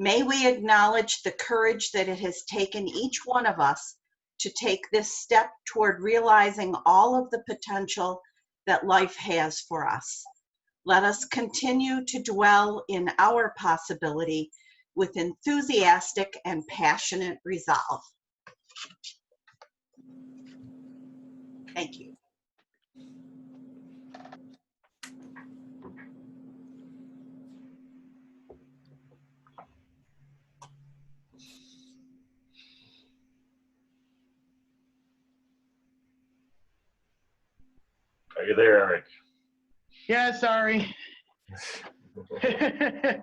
May we acknowledge the courage that it has taken each one of us to take this step toward realizing all of the potential that life has for us. Let us continue to dwell in our possibility with enthusiastic and passionate resolve. Thank you. Are you there, Eric? Yeah, sorry. Had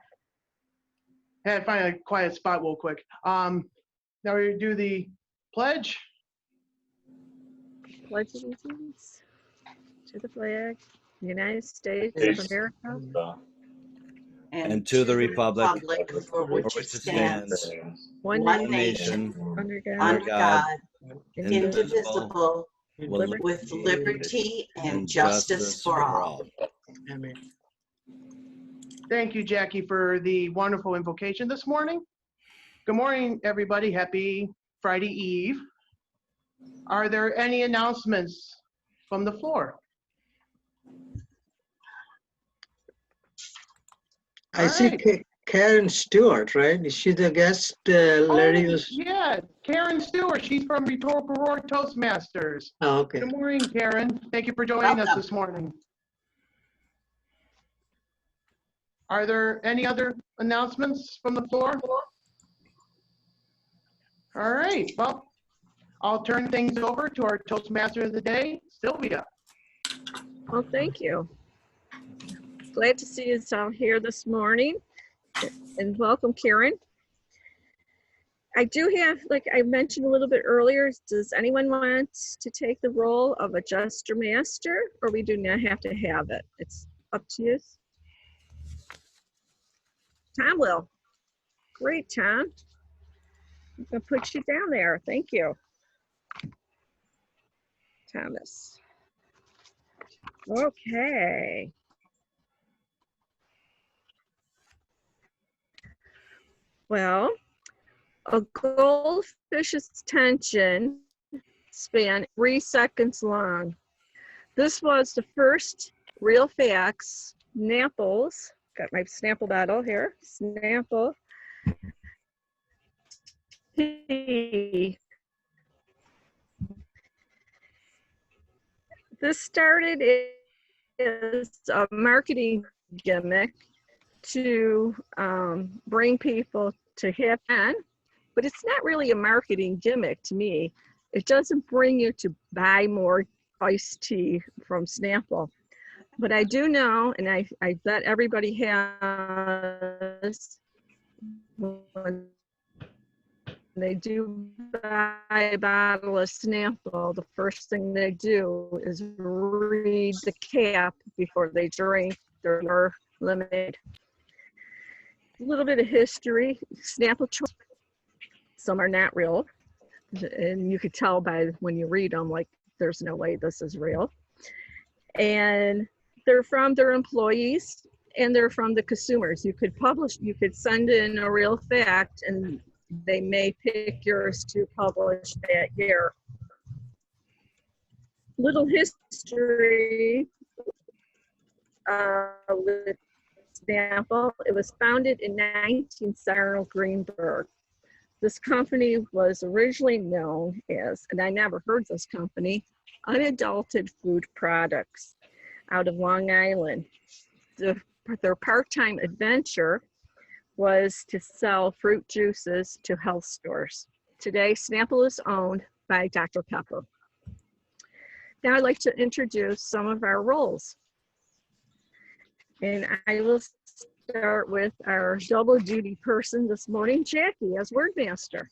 to find a quiet spot real quick. Now we do the pledge. Pledge allegiance to the flag, the United States of America, and to the republic for which it stands, one one nation, nation, under under God, God, indivisible, with liberty and justice for all. Amen. Thank you, Jackie, for the wonderful invocation this morning. Good morning, everybody. Happy Friday Eve. Are there any announcements from the floor? I see Karen Stewart, right? Is she the guest? Larry was. Yeah, Karen Stewart. She's from Rhetorical Roar Toastmasters. Oh, okay. Good morning, Karen. Thank you for joining us this morning. Are there any other announcements from the floor? All right. Well, I'll turn things over to our Toastmaster of the day, Sylvia. Well, thank you. Glad to see you all here this morning, and welcome, Karen. I do have, like I mentioned a little bit earlier, does anyone want to take the role of Adjuster Master, or we do not have to have it? It's up to you. Tom will. Great, Tom. I'm gonna put you down there. Thank you. Thomas. Okay. Well, a goldfish's attention span 3 seconds long. This was the first real facts, Snapples. Got my Snapple bottle here. Snapple. This started as a marketing gimmick to bring people to have fun, but it's not really a marketing gimmick to me. It doesn't bring you to buy more iced tea from Snapple. But I do know, and I bet everybody has, when they do buy a bottle of Snapple, the first thing they do is read the cap before they drink their lemonade. A little bit of history. Snapple, some are not real, and you could tell by when you read them, like, there's no way this is real. And they're from their employees, and they're from the consumers. You could send in a real fact, and they may pick yours to publish that year. Little history with Snapple. It was founded in 1970 Arnold Greenberg. This company was originally known as, and I never heard this company, Unadulterated Food Products out of Long Island. Their part-time adventure was to sell fruit juices to health stores. Today, Snapple is owned by Dr. Pepper. Now I'd like to introduce some of our roles. And I will start with our double duty person this morning, Jackie, as Wordmaster.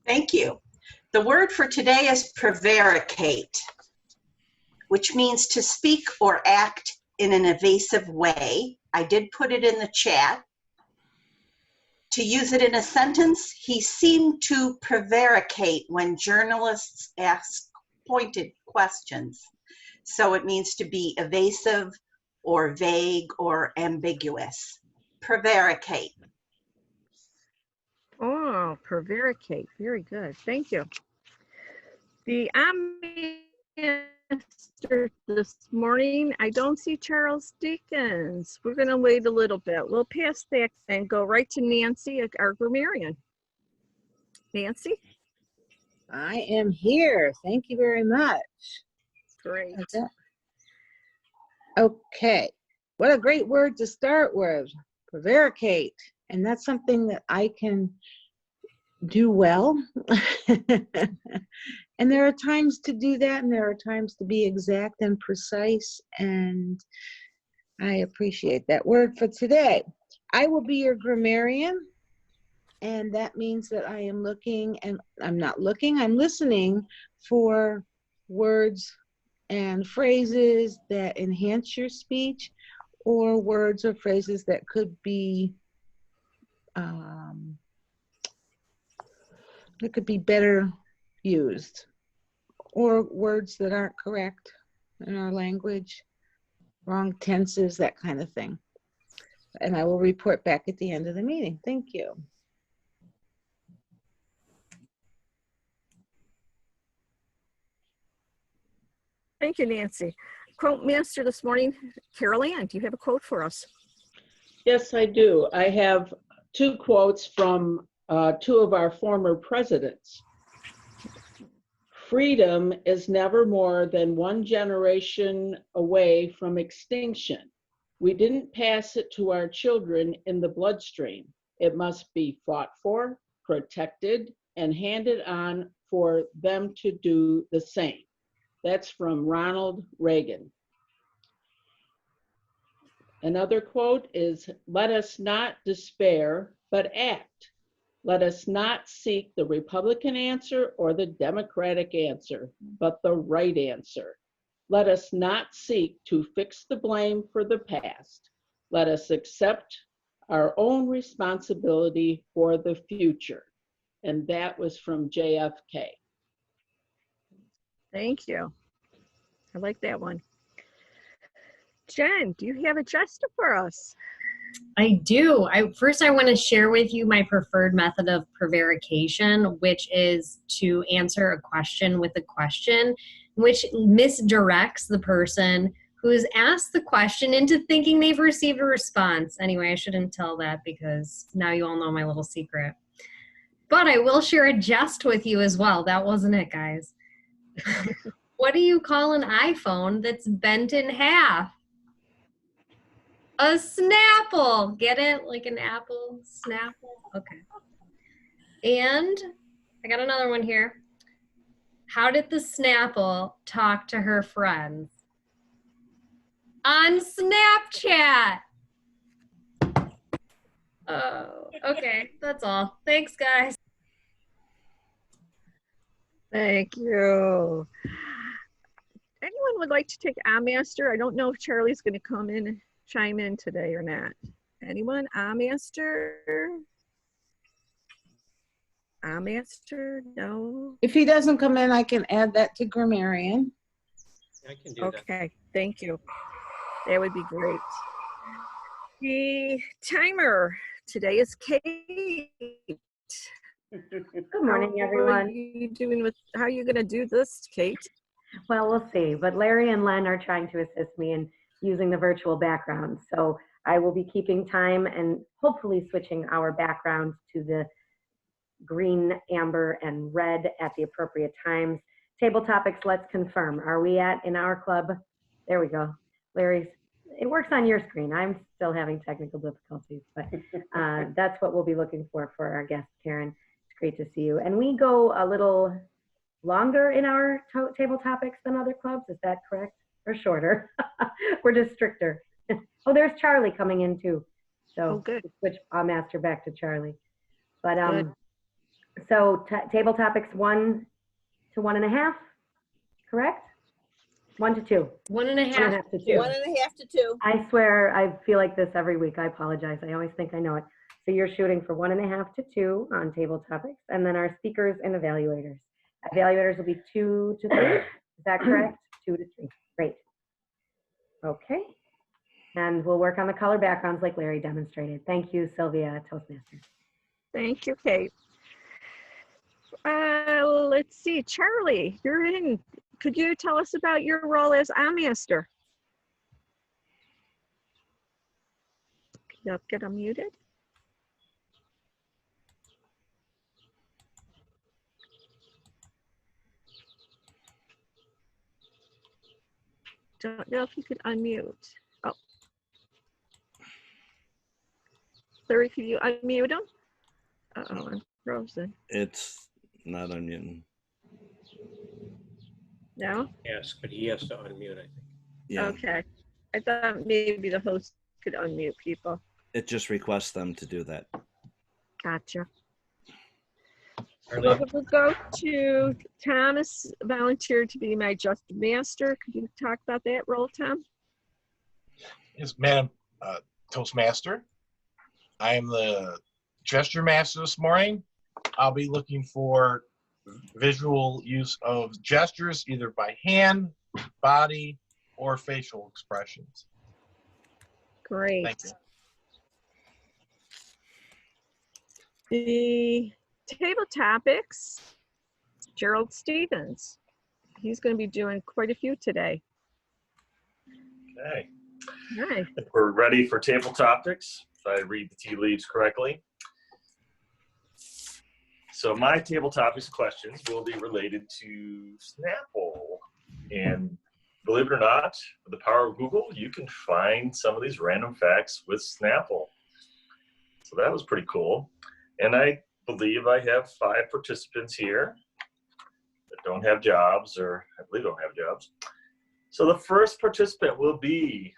Thank you. The word for today is prevaricate, which means to speak or act in an evasive way. I did put it in the chat. To use it in a sentence, he seemed to prevaricate when journalists asked pointed questions. So it means to be evasive or vague or ambiguous. Prevaricate. Oh, prevaricate. Very good. Thank you. The answer this morning, I don't see Charles Deakins. We're going to wait a little bit. We'll pass that and go right to Nancy, our grammarian. Nancy? I am here. Thank you very much. Great. Okay. What a great word to start with. Prevaricate. And that's something that I can do well. And there are times to do that, and there are times to be exact and precise, and I appreciate that word for today. I will be your grammarian, and that means that I am looking, and I'm not looking, I'm listening for words and phrases that enhance your speech, or words or phrases that could be better used, or words that aren't correct in our language, wrong tenses, that kind of thing. And I will report back at the end of the meeting. Thank you. Thank you, Nancy. Quote master this morning, Carol Ann, do you have a quote for us? Yes, I do. I have two quotes from two of our former presidents. Freedom is never more than one generation away from extinction. We didn't pass it to our children in the bloodstream. It must be fought for, protected, and handed on for them to do the same. That's from Ronald Reagan. Another quote is, "Let us not despair, but act. Let us not seek the Republican answer or the Democratic answer, but the right answer. Let us not seek to fix the blame for the past. Let us accept our own responsibility for the future." And that was from JFK. Thank you. I like that one. Jen, do you have a gesture for us? I do. First, I want to share with you my preferred method of prevarication, which is to answer a question with a question, which misdirects the person who's asked the question into thinking they've received a response. Anyway, I shouldn't tell that because now you all know my little secret. But I will share a jest with you as well. That wasn't it, guys. What do you call an iPhone that's bent in half? A Snapple. Get it? Like an apple? Snapple? Okay. And I got another one here. How did the Snapple talk to her friends? On Snapchat. Oh, okay. That's all. Thanks, guys. Thank you. Anyone would like to take Master? I don't know if Charlie's going to come in and chime in today or not. Anyone? Master? Master? No. If he doesn't come in, I can add that to grammarian. I can do that. Okay, thank you. That would be great. The timer today is Kate. Good morning, everyone. How are you going to do this, Kate? Well, we'll see. But Larry and Len are trying to assist me in using the virtual background. So I will be keeping time and hopefully switching our backgrounds to the green, amber, and red at the appropriate times. Table topics, let's confirm. Are we in our club? There we go. Larry's, it works on your screen. I'm still having technical difficulties, but that's what we'll be looking for our guest, Karen. It's great to see you. And we go a little longer in our table topics than other clubs. Is that correct? Or shorter? We're just stricter. Oh, there's Charlie coming in too. So good. Switch Master back to Charlie. But so table topics 1 to 1.5, correct? 1 to 2. 1.5 to 2. 1.5 to 2. I swear I feel like this every week. I apologize. I always think I know it. So you're shooting for 1.5 to 2 on table topics, and then our speakers and evaluators. Evaluators will be 2 to 3. Is that correct? 2 to 3. Great. Okay. And we'll work on the color backgrounds like Larry demonstrated. Thank you, Sylvia, Toastmaster. Thank you, Kate. Let's see, Charlie, you're in. Could you tell us about your role as AM Master? Yep, get unmuted. Don't know if you could unmute. Oh. Larry, could you unmute him? Uh-oh, I'm frozen. It's not unmuting. No? Yes, but he has to unmute, I think. Yeah. Okay. I thought maybe the host could unmute people. It just requests them to do that. Gotcha. Arlene? So we'll go to Thomas, volunteered to be my Toastmaster. Could you talk about that role, Tom? Yes, Madam Toastmaster. I am the gesture master this morning. I'll be looking for visual use of gestures, either by hand, body, or facial expressions. Great. Thank you. The table topics, Gerald Stevens. He's going to be doing quite a few today. Okay. Hi. We're ready for table topics, if I read the tea leaves correctly. So my table topics questions will be related to Snapple. And believe it or not, with the power of Google, you can find some of these random facts with Snapple. So that was pretty cool. And I believe I have 5 participants here that don't have jobs, or I believe don't have jobs. So the first participant will be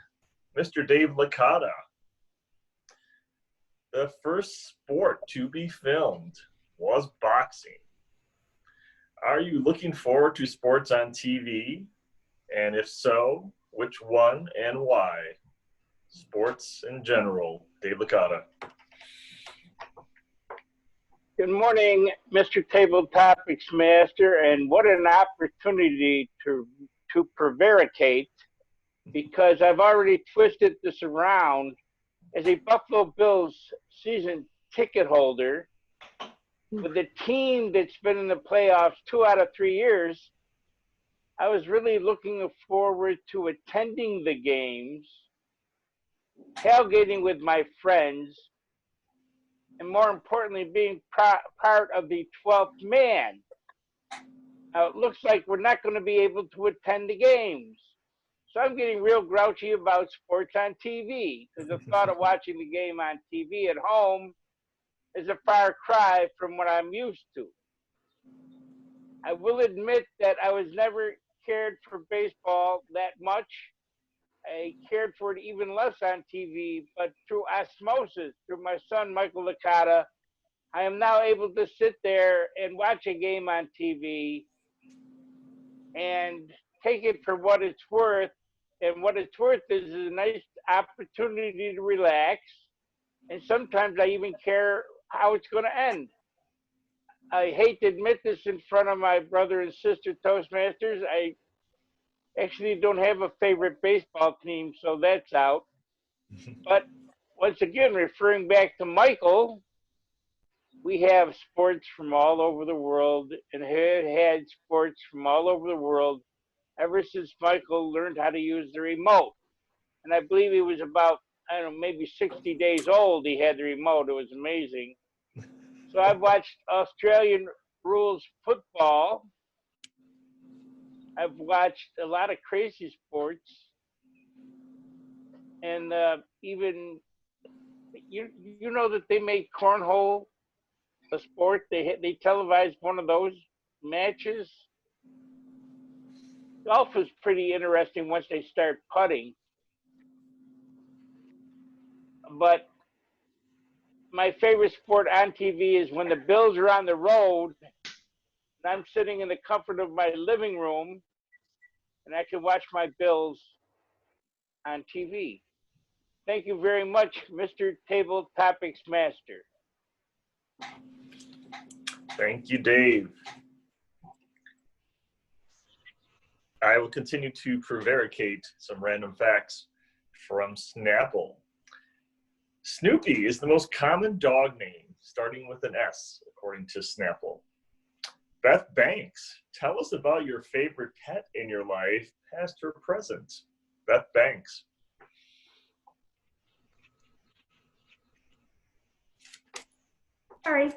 Mr. Dave Licata. The first sport to be filmed was boxing. Are you looking forward to sports on TV? And if so, which one and why? Sports in general. Dave Licata. Good morning, Mr. Table Topics Master, and what an opportunity to prevaricate, because I've already twisted this around. As a Buffalo Bills season ticket holder, with a team that's been in the playoffs 2 out of 3 years, I was really looking forward to attending the games, tailgating with my friends, and more importantly, being part of the 12th man. Now, it looks like we're not going to be able to attend the games. So I'm getting real grouchy about sports on TV, because the thought of watching the game on TV at home is a far cry from what I'm used to. I will admit that I was never cared for baseball that much. I cared for it even less on TV, but through osmosis, through my son, Michael Licata, I am now able to sit there and watch a game on TV and take it for what it's worth. And what it's worth is a nice opportunity to relax. And sometimes I even care how it's going to end. I hate to admit this in front of my brother and sister Toastmasters. I actually don't have a favorite baseball team, so that's out. But once again, referring back to Michael, we have sports from all over the world and have had sports from all over the world ever since Michael learned how to use the remote. And I believe he was about, I don't know, maybe 60 days old. He had the remote. It was amazing. So I've watched Australian rules football. I've watched a lot of crazy sports, and even you know that they made cornhole a sport. They televised one of those matches. Golf is pretty interesting once they start putting, but my favorite sport on TV is when the Bills are on the road and I'm sitting in the comfort of my living room and I can watch my Bills on TV. Thank you very much, Mr. Table Topics Master. Thank you, Dave. I will continue to prevaricate some random facts from Snapple. Snoopy is the most common dog name, starting with an S, according to Snapple. Beth Banks, tell us about your favorite pet in your life, past or present. Beth Banks. Sorry.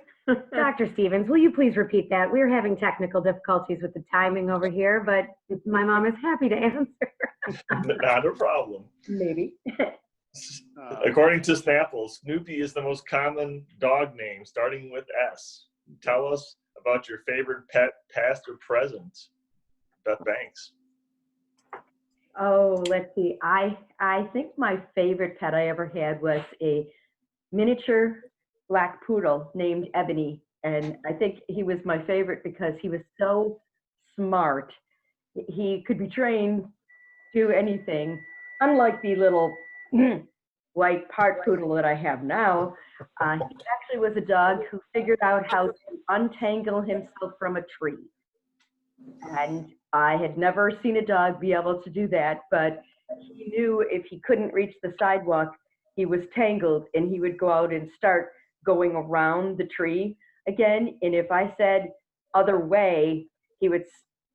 Dr. Stevens, will you please repeat that? We're having technical difficulties with the timing over here, but my mom is happy to answer. Not a problem. Maybe. According to Snapple, Snoopy is the most common dog name, starting with S. Tell us about your favorite pet, past or present. Beth Banks. Oh, let's see. I think my favorite pet I ever had was a miniature black poodle named Ebony. And I think he was my favorite because he was so smart. He could be trained to do anything. Unlike the little white part poodle that I have now, he actually was a dog who figured out how to untangle himself from a tree. And I had never seen a dog be able to do that, but he knew if he couldn't reach the sidewalk, he was tangled, and he would go out and start going around the tree again. And if I said other way, he would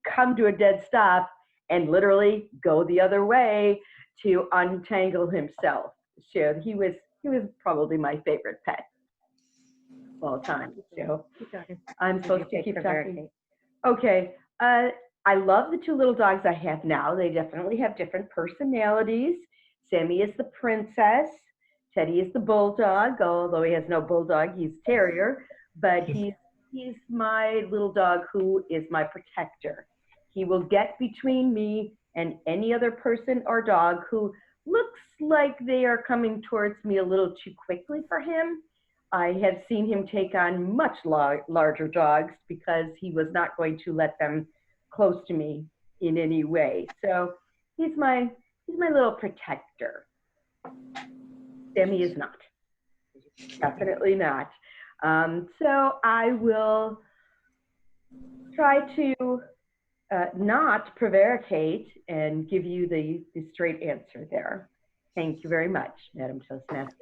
come to a dead stop and literally go the other way to untangle himself. So he was probably my favorite pet of all time. So I'm supposed to keep talking. Okay. I love the two little dogs I have now. They definitely have different personalities. Sammy is the princess. Teddy is the bulldog, although he has no bulldog, he's terrier. But he's my little dog who is my protector. He will get between me and any other person or dog who looks like they are coming towards me a little too quickly for him. I have seen him take on much larger dogs because he was not going to let them close to me in any way. So he's my little protector. Sammy is not. Definitely not. So I will try to not prevaricate and give you the straight answer there. Thank you very much, Madam Toastmaster.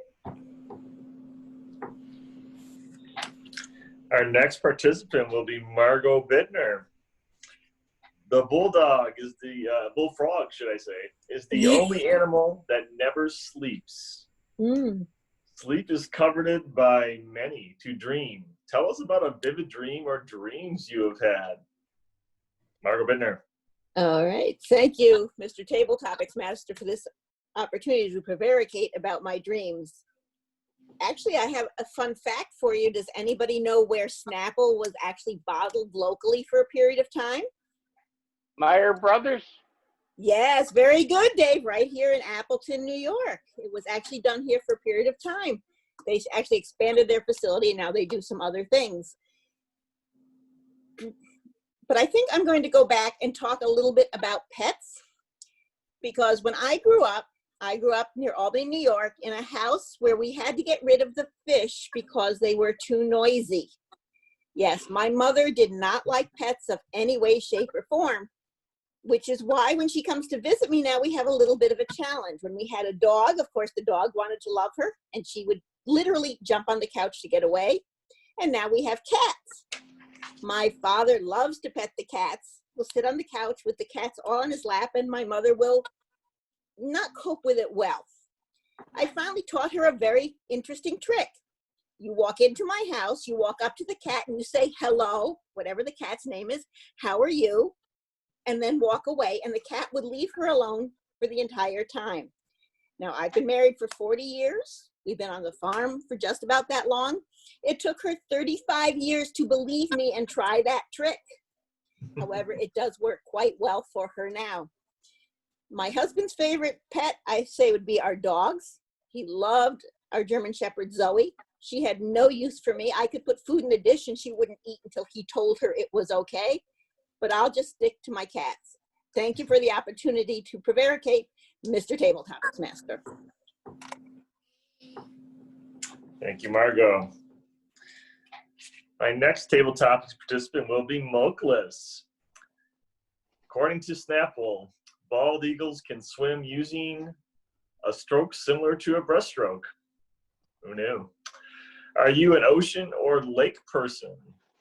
Our next participant will be Margot Bittner. The bulldog is the bullfrog, should I say, is the only animal that never sleeps. Sleep is coveted by many to dream. Tell us about a vivid dream or dreams you have had. Margot Bittner. All right. Thank you, Mr. Table Topics Master, for this opportunity to prevaricate about my dreams. Actually, I have a fun fact for you. Does anybody know where Snapple was actually bottled locally for a period of time? Meyer Brothers? Yes, very good, Dave. Right here in Appleton, New York. It was actually done here for a period of time. They actually expanded their facility, and now they do some other things. But I think I'm going to go back and talk a little bit about pets, because when I grew up near Albany, New York, in a house where we had to get rid of the fish because they were too noisy. Yes, my mother did not like pets of any way, shape, or form, which is why when she comes to visit me now, we have a little bit of a challenge. When we had a dog, of course, the dog wanted to love her, and she would literally jump on the couch to get away. And now we have cats. My father loves to pet the cats. We'll sit on the couch with the cats all on his lap, and my mother will not cope with it well. I finally taught her a very interesting trick. You walk into my house, you walk up to the cat, and you say, hello, whatever the cat's name is, how are you? And then walk away, and the cat would leave her alone for the entire time. Now, I've been married for 40 years. We've been on the farm for just about that long. It took her 35 years to believe me and try that trick. However, it does work quite well for her now. My husband's favorite pet, I say, would be our dogs. He loved our German Shepherd, Zoe. She had no use for me. I could put food in the dish and she wouldn't eat until he told her it was okay. But I'll just stick to my cats. Thank you for the opportunity to prevaricate, Mr. Table Topics Master. Thank you, Margot. My next table topics participant will be Mukhles. According to Snapple, bald eagles can swim using a stroke similar to a breaststroke. Who knew? Are you an ocean or lake person?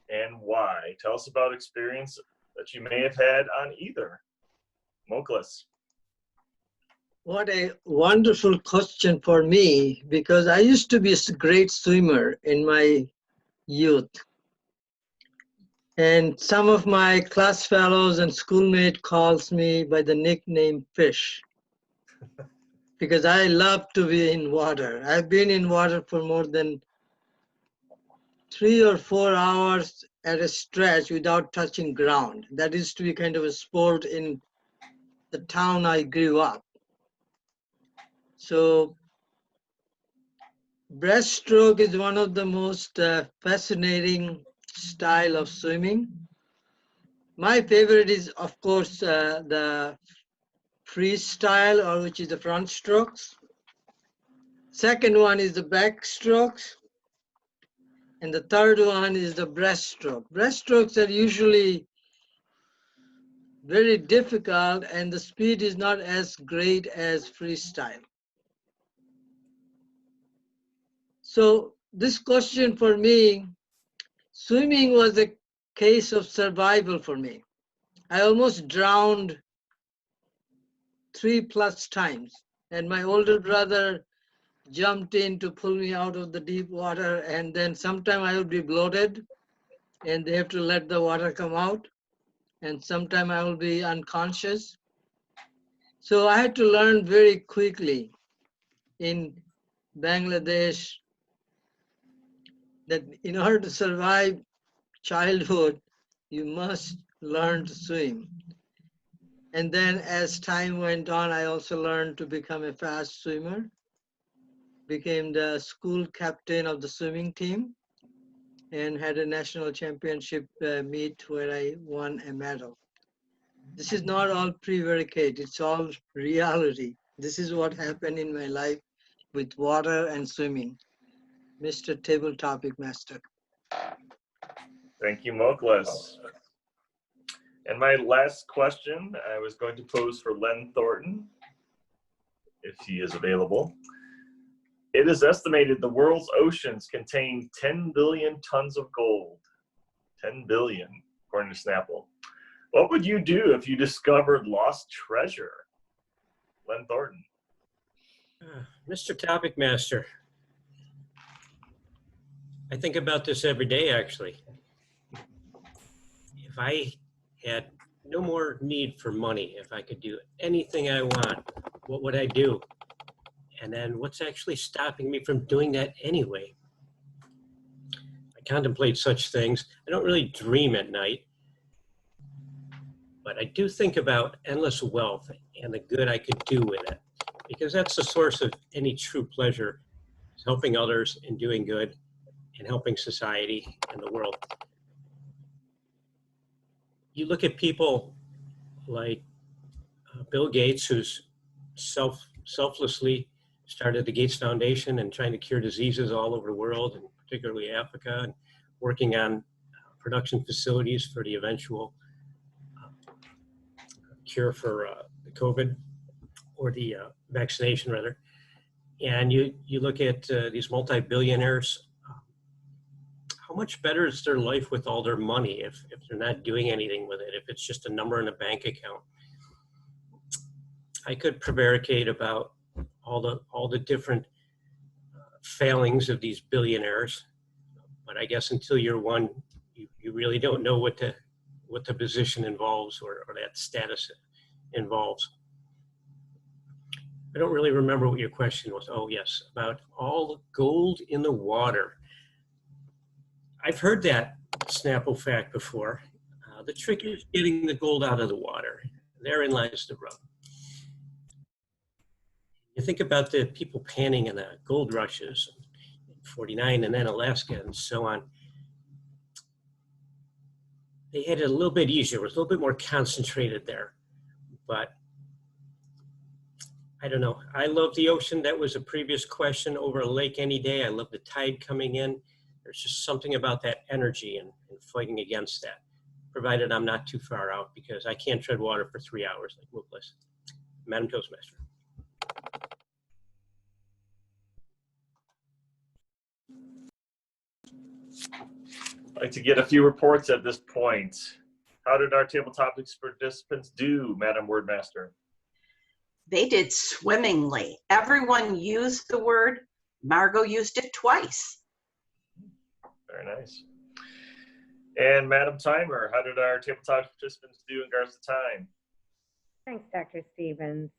and why? Tell us about experience that you may have had on either. Mukhles. What a wonderful question for me, because I used to be a great swimmer in my youth. And some of my class fellows and schoolmates calls me by the nickname Fish, because I love to be in water. I've been in water for more than 3 or 4 hours at a stretch without touching ground. That used to be kind of a sport in the town I grew up. So breaststroke is one of the most fascinating style of swimming. My favorite is, of course, the freestyle, or which is the front strokes. Second one is the back strokes. And the third one is the breaststroke. Breaststrokes are usually very difficult, and the speed is not as great as freestyle. So this question for me, swimming was a case of survival for me. I almost drowned 3+ times, and my older brother jumped in to pull me out of the deep water, and then sometime I would be bloated and they have to let the water come out, and sometime I will be unconscious. So I had to learn very quickly in Bangladesh that in order to survive childhood, you must learn to swim. And then as time went on, I also learned to become a fast swimmer, became the school captain of the swimming team, and had a national championship meet where I won a medal. This is not all prevaricate, it's all reality. This is what happened in my life with water and swimming. Mr. Table Topic Master. Thank you, Mukhles. And my last question I was going to pose for Len Thornton, if he is available. It is estimated the world's oceans contain 10 billion tons of gold. 10 billion, according to Snapple. What would you do if you discovered lost treasure? Len Thornton. Mr. Topic Master, I think about this every day, actually. If I had no more need for money, if I could do anything I want, what would I do? And then what's actually stopping me from doing that anyway? I contemplate such things. I don't really dream at night, but I do think about endless wealth and the good I could do with it, because that's the source of any true pleasure, is helping others and doing good and helping society and the world. You look at people like Bill Gates, who's selflessly started the Gates Foundation and trying to cure diseases all over the world, and particularly Africa, and working on production facilities for the eventual cure for the COVID, or the vaccination rather. And you look at these multi-billionaires, how much better is their life with all their money if they're not doing anything with it, if it's just a number in a bank account? I could prevaricate about all the different failings of these billionaires, but I guess until you're one, you really don't know what the position involves, or that status involves. I don't really remember what your question was. Oh yes, about all the gold in the water. I've heard that Snapple fact before. The trick is getting the gold out of the water. Therein lies the rub. You think about the people panning in the gold rushes, 49 and then Alaska and so on. They had it a little bit easier, it was a little bit more concentrated there. But I don't know, I love the ocean. That was a previous question. Over a lake any day. I love the tide coming in. There's just something about that energy and fighting against that, provided I'm not too far out, because I can't tread water for 3 hours like Mukhles. Madam Toastmaster. I'd like to get a few reports at this point. How did our table topics participants do, Madam Wordmaster? They did swimmingly. Everyone used the word. Margot used it twice. Very nice. And Madam Timer, how did our table topics participants do in regards to time? Thanks, Dr. Stevens.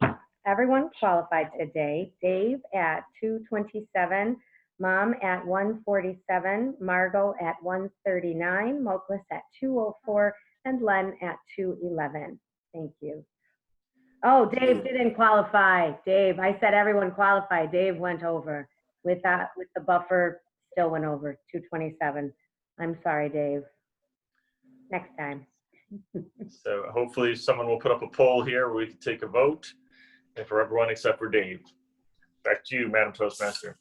Everyone qualified today. Dave at 2:27, Mom at 1:47, Margot at 1:39, Mukhles at 2:04, and Len at 2:11. Thank you. Oh, Dave didn't qualify. Dave, I said everyone qualified. Dave went over with that, with the buffer, still went over 2:27. I'm sorry, Dave. Next time. So hopefully someone will put up a poll here where we can take a vote, and for everyone except for Dave. Back to you, Madam Toastmaster.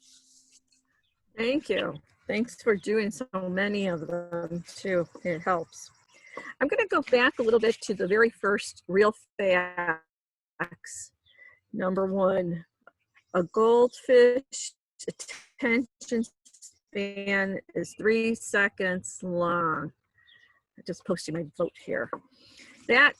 Thank you. Thanks for doing so many of them too. It helps. I'm going to go back a little bit to the very first real facts. Number one, a goldfish attention span is 3 seconds long. I just posted my vote here. That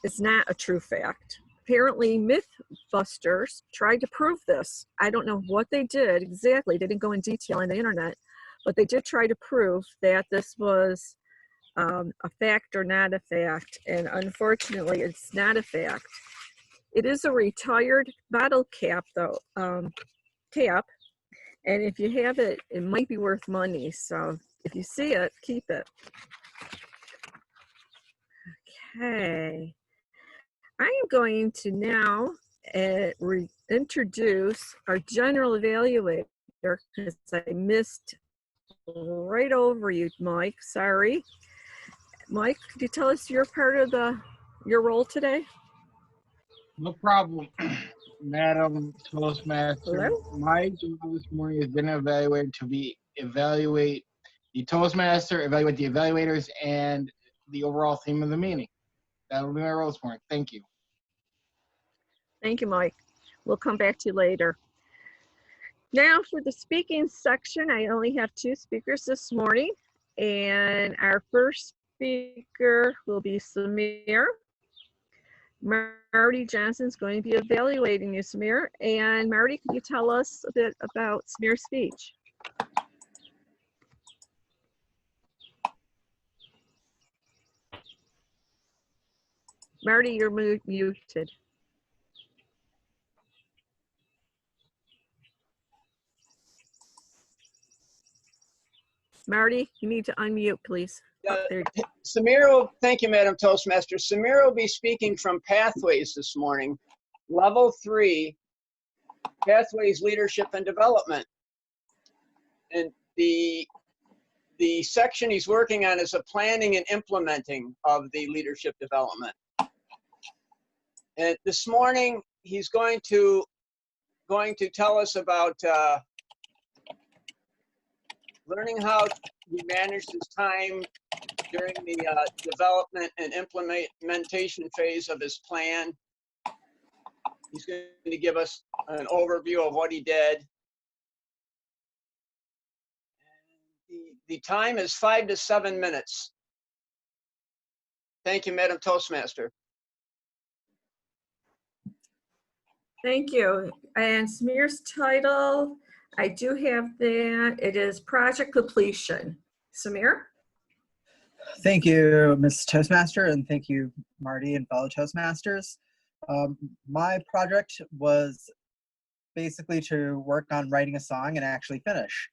is not a true fact. Apparently, Mythbusters tried to prove this. I don't know what they did exactly. They didn't go in detail on the internet, but they did try to prove that this was a fact or not a fact. And unfortunately, it's not a fact. It is a retired bottle cap, though, cap. And if you have it, it might be worth money. So if you see it, keep it. Okay. I am going to now introduce our general evaluator because I missed right over you, Mike. Sorry. Mike, could you tell us your part of your role today? No problem, Madam Toastmaster. Hello? My job this morning has been evaluated to evaluate the Toastmaster, evaluate the evaluators, and the overall theme of the meeting. That will be my role this morning. Thank you. Thank you, Mike. We'll come back to you later. Now for the speaking section, I only have 2 speakers this morning, and our first speaker will be Samir. Marty Johnson's going to be evaluating you, Samir. And Marty, can you tell us a bit about Samir's speech? Marty, you're muted. Marty, you need to unmute, please. Samir, thank you, Madam Toastmaster. Samir will be speaking from Pathways this morning, Level 3, Pathways Leadership and Development. And the section he's working on is the planning and implementing of the leadership development. And this morning, he's going to tell us about learning how he managed his time during the development and implementation phase of his plan. He's going to give us an overview of what he did. The time is 5 to 7 minutes. Thank you, Madam Toastmaster. Thank you. And Samir's title, I do have that. It is Project Completion. Samir? Thank you, Ms. Toastmaster, and thank you, Marty and fellow Toastmasters. My project was basically to work on writing a song and actually finish.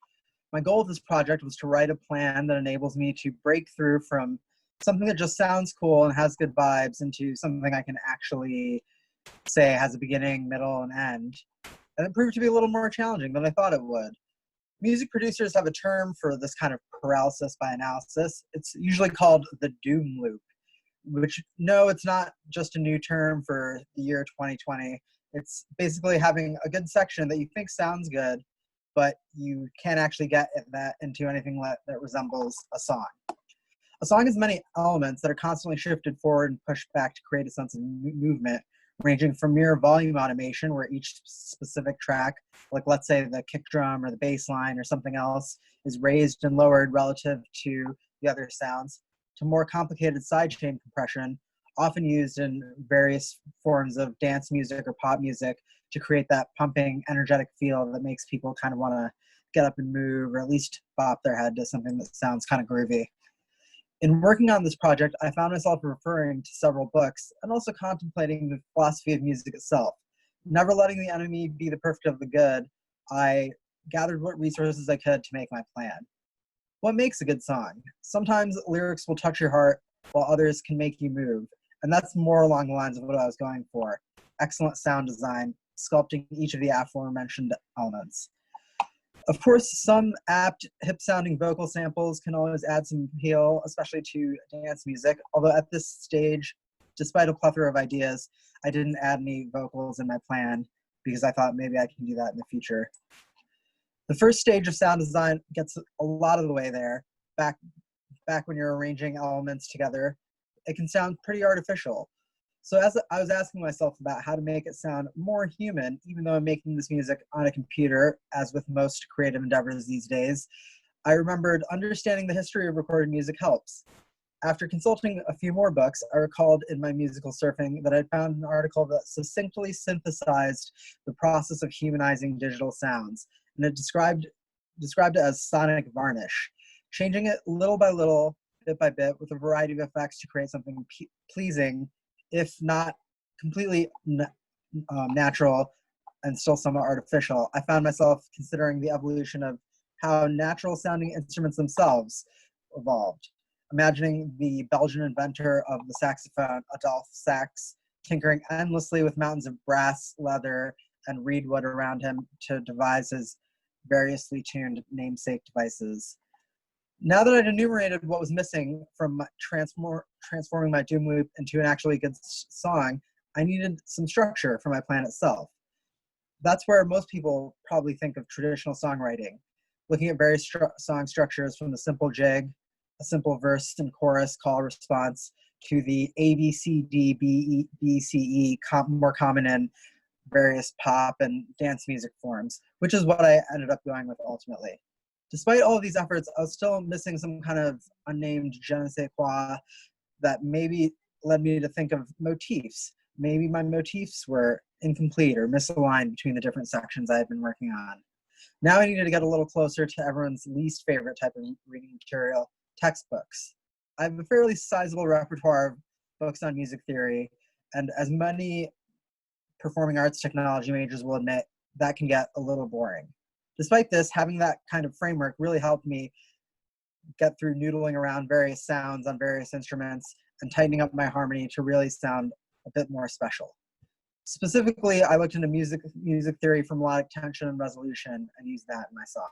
My goal of this project was to write a plan that enables me to break through from something that just sounds cool and has good vibes into something I can actually say has a beginning, middle, and end. And it proved to be a little more challenging than I thought it would. Music producers have a term for this kind of paralysis by analysis. It's usually called the doom loop, which, no, it's not just a new term for the year 2020. It's basically having a good section that you think sounds good, but you can't actually get that into anything that resembles a song. A song has many elements that are constantly shifted forward and pushed back to create a sense of movement, ranging from mere volume automation, where each specific track, like let's say the kick drum or the bass line or something else, is raised and lowered relative to the other sounds, to more complicated sidechain compression, often used in various forms of dance music or pop music to create that pumping, energetic feel that makes people kind of want to get up and move, or at least bop their head to something that sounds kind of groovy. In working on this project, I found myself referring to several books and also contemplating the philosophy of music itself. Never letting the enemy be the perfect of the good, I gathered what resources I could to make my plan. What makes a good song? Sometimes lyrics will touch your heart, while others can make you move. And that's more along the lines of what I was going for. Excellent sound design, sculpting each of the aforementioned elements. Of course, some apt, hip-sounding vocal samples can always add some appeal, especially to dance music, although at this stage, despite a plethora of ideas, I didn't add any vocals in my plan because I thought maybe I can do that in the future. The first stage of sound design gets a lot of the way there. Back when you're arranging elements together, it can sound pretty artificial. So as I was asking myself about how to make it sound more human, even though I'm making this music on a computer, as with most creative endeavors these days, I remembered understanding the history of recorded music helps. After consulting a few more books, I recalled in my musical surfing that I'd found an article that succinctly synthesized the process of humanizing digital sounds, and it described it as sonic varnish, changing it little by little, bit by bit, with a variety of effects to create something pleasing, if not completely natural and still somewhat artificial. I found myself considering the evolution of how natural sounding instruments themselves evolved. Imagining the Belgian inventor of the saxophone, Adolphe Sax, tinkering endlessly with mountains of brass, leather, and reed wood around him to devise his variously tuned namesake devices. Now that I'd enumerated what was missing from transforming my doom loop into an actually good song, I needed some structure for my plan itself. That's where most people probably think of traditional songwriting, looking at various song structures from the simple jig, a simple verse and chorus call response, to the A, B, C, D, B, E, B, C, E, more common in various pop and dance music forms, which is what I ended up going with ultimately. Despite all of these efforts, I was still missing some kind of unnamed je ne sais quoi that maybe led me to think of motifs. Maybe my motifs were incomplete or misaligned between the different sections I had been working on. Now I needed to get a little closer to everyone's least favorite type of reading material, textbooks. I have a fairly sizable repertoire of books on music theory, and as many performing arts technology majors will admit, that can get a little boring. Despite this, having that kind of framework really helped me get through noodling around various sounds on various instruments and tightening up my harmony to really sound a bit more special. Specifically, I looked into music theory for melodic tension and resolution and used that in my song.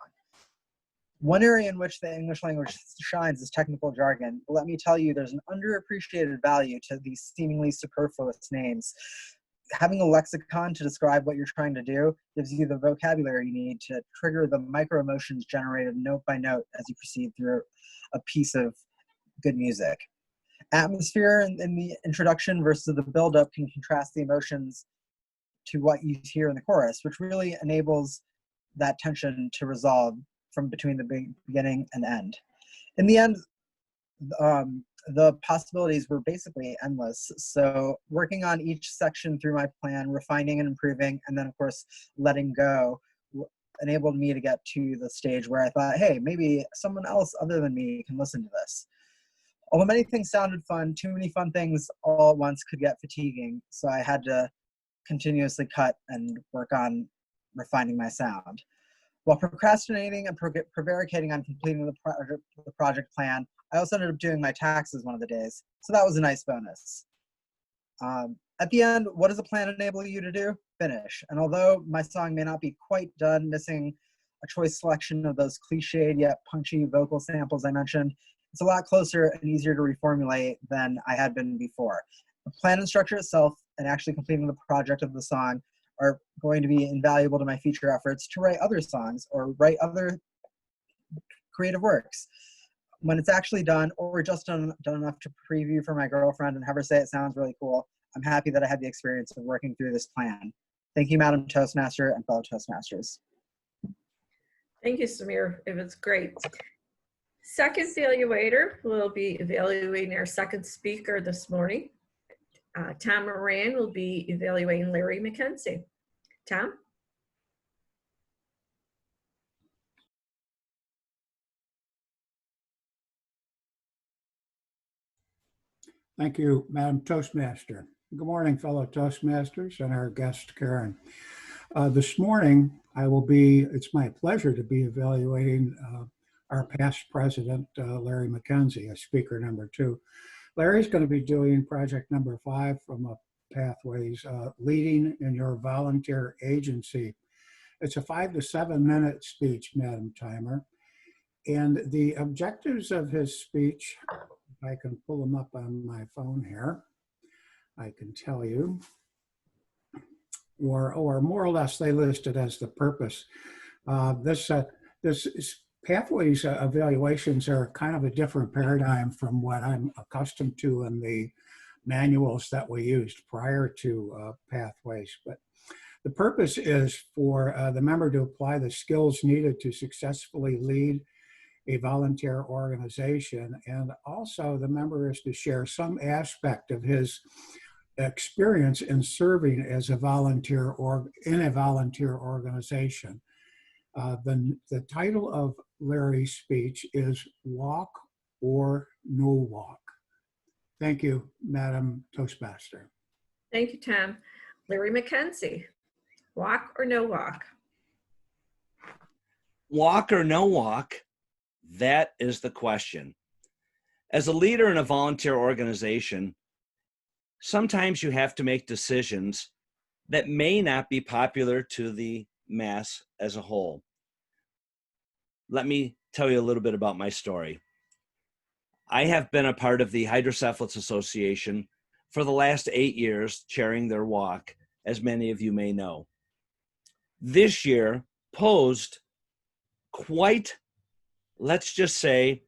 One area in which the English language shines is technical jargon, but let me tell you, there's an underappreciated value to these seemingly superfluous names. Having a lexicon to describe what you're trying to do gives you the vocabulary you need to trigger the micro emotions generated note by note as you proceed through a piece of good music. Atmosphere in the introduction versus the build-up can contrast the emotions to what you hear in the chorus, which really enables that tension to resolve from between the beginning and end. In the end, the possibilities were basically endless. So working on each section through my plan, refining and improving, and then of course letting go enabled me to get to the stage where I thought, hey, maybe someone else other than me can listen to this. Although many things sounded fun, too many fun things all at once could get fatiguing, so I had to continuously cut and work on refining my sound. While procrastinating and prevaricating on completing the project plan, I also ended up doing my taxes one of the days, so that was a nice bonus. At the end, what does a plan enable you to do? Finish. And although my song may not be quite done, missing a choice selection of those cliched yet punchy vocal samples I mentioned, it's a lot closer and easier to reformulate than I had been before. The plan and structure itself and actually completing the project of the song are going to be invaluable to my future efforts to write other songs or write other creative works. When it's actually done, or just done enough to preview for my girlfriend and have her say it sounds really cool, I'm happy that I had the experience of working through this plan. Thank you, Madam Toastmaster and fellow Toastmasters. Thank you, Samir. It was great. Second evaluator will be evaluating our second speaker this morning. Tom Moran will be evaluating Larry McKenzie. Tom? Thank you, Madam Toastmaster. Good morning, fellow Toastmasters and our guest, Karen. This morning, it's my pleasure to be evaluating our past president, Larry McKenzie, as speaker number 2. Larry's going to be doing project number 5 from Pathways, Leading in Your Volunteer Agency. It's a 5 to 7 minute speech, Madam Timer. And the objectives of his speech, if I can pull them up on my phone here, I can tell you, or more or less they listed as the purpose. This Pathways evaluations are kind of a different paradigm from what I'm accustomed to in the manuals that we used prior to Pathways. But the purpose is for the member to apply the skills needed to successfully lead a volunteer organization, and also the member is to share some aspect of his experience in serving as a volunteer or in a volunteer organization. The title of Larry's speech is Walk or No Walk. Thank you, Madam Toastmaster. Thank you, Tom. Larry McKenzie, walk or no walk? Walk or no walk? That is the question. As a leader in a volunteer organization, sometimes you have to make decisions that may not be popular to the mass as a whole. Let me tell you a little bit about my story. I have been a part of the Hydrocephalus Association for the last 8 years, chairing their walk, as many of you may know. This year posed quite, let's just say,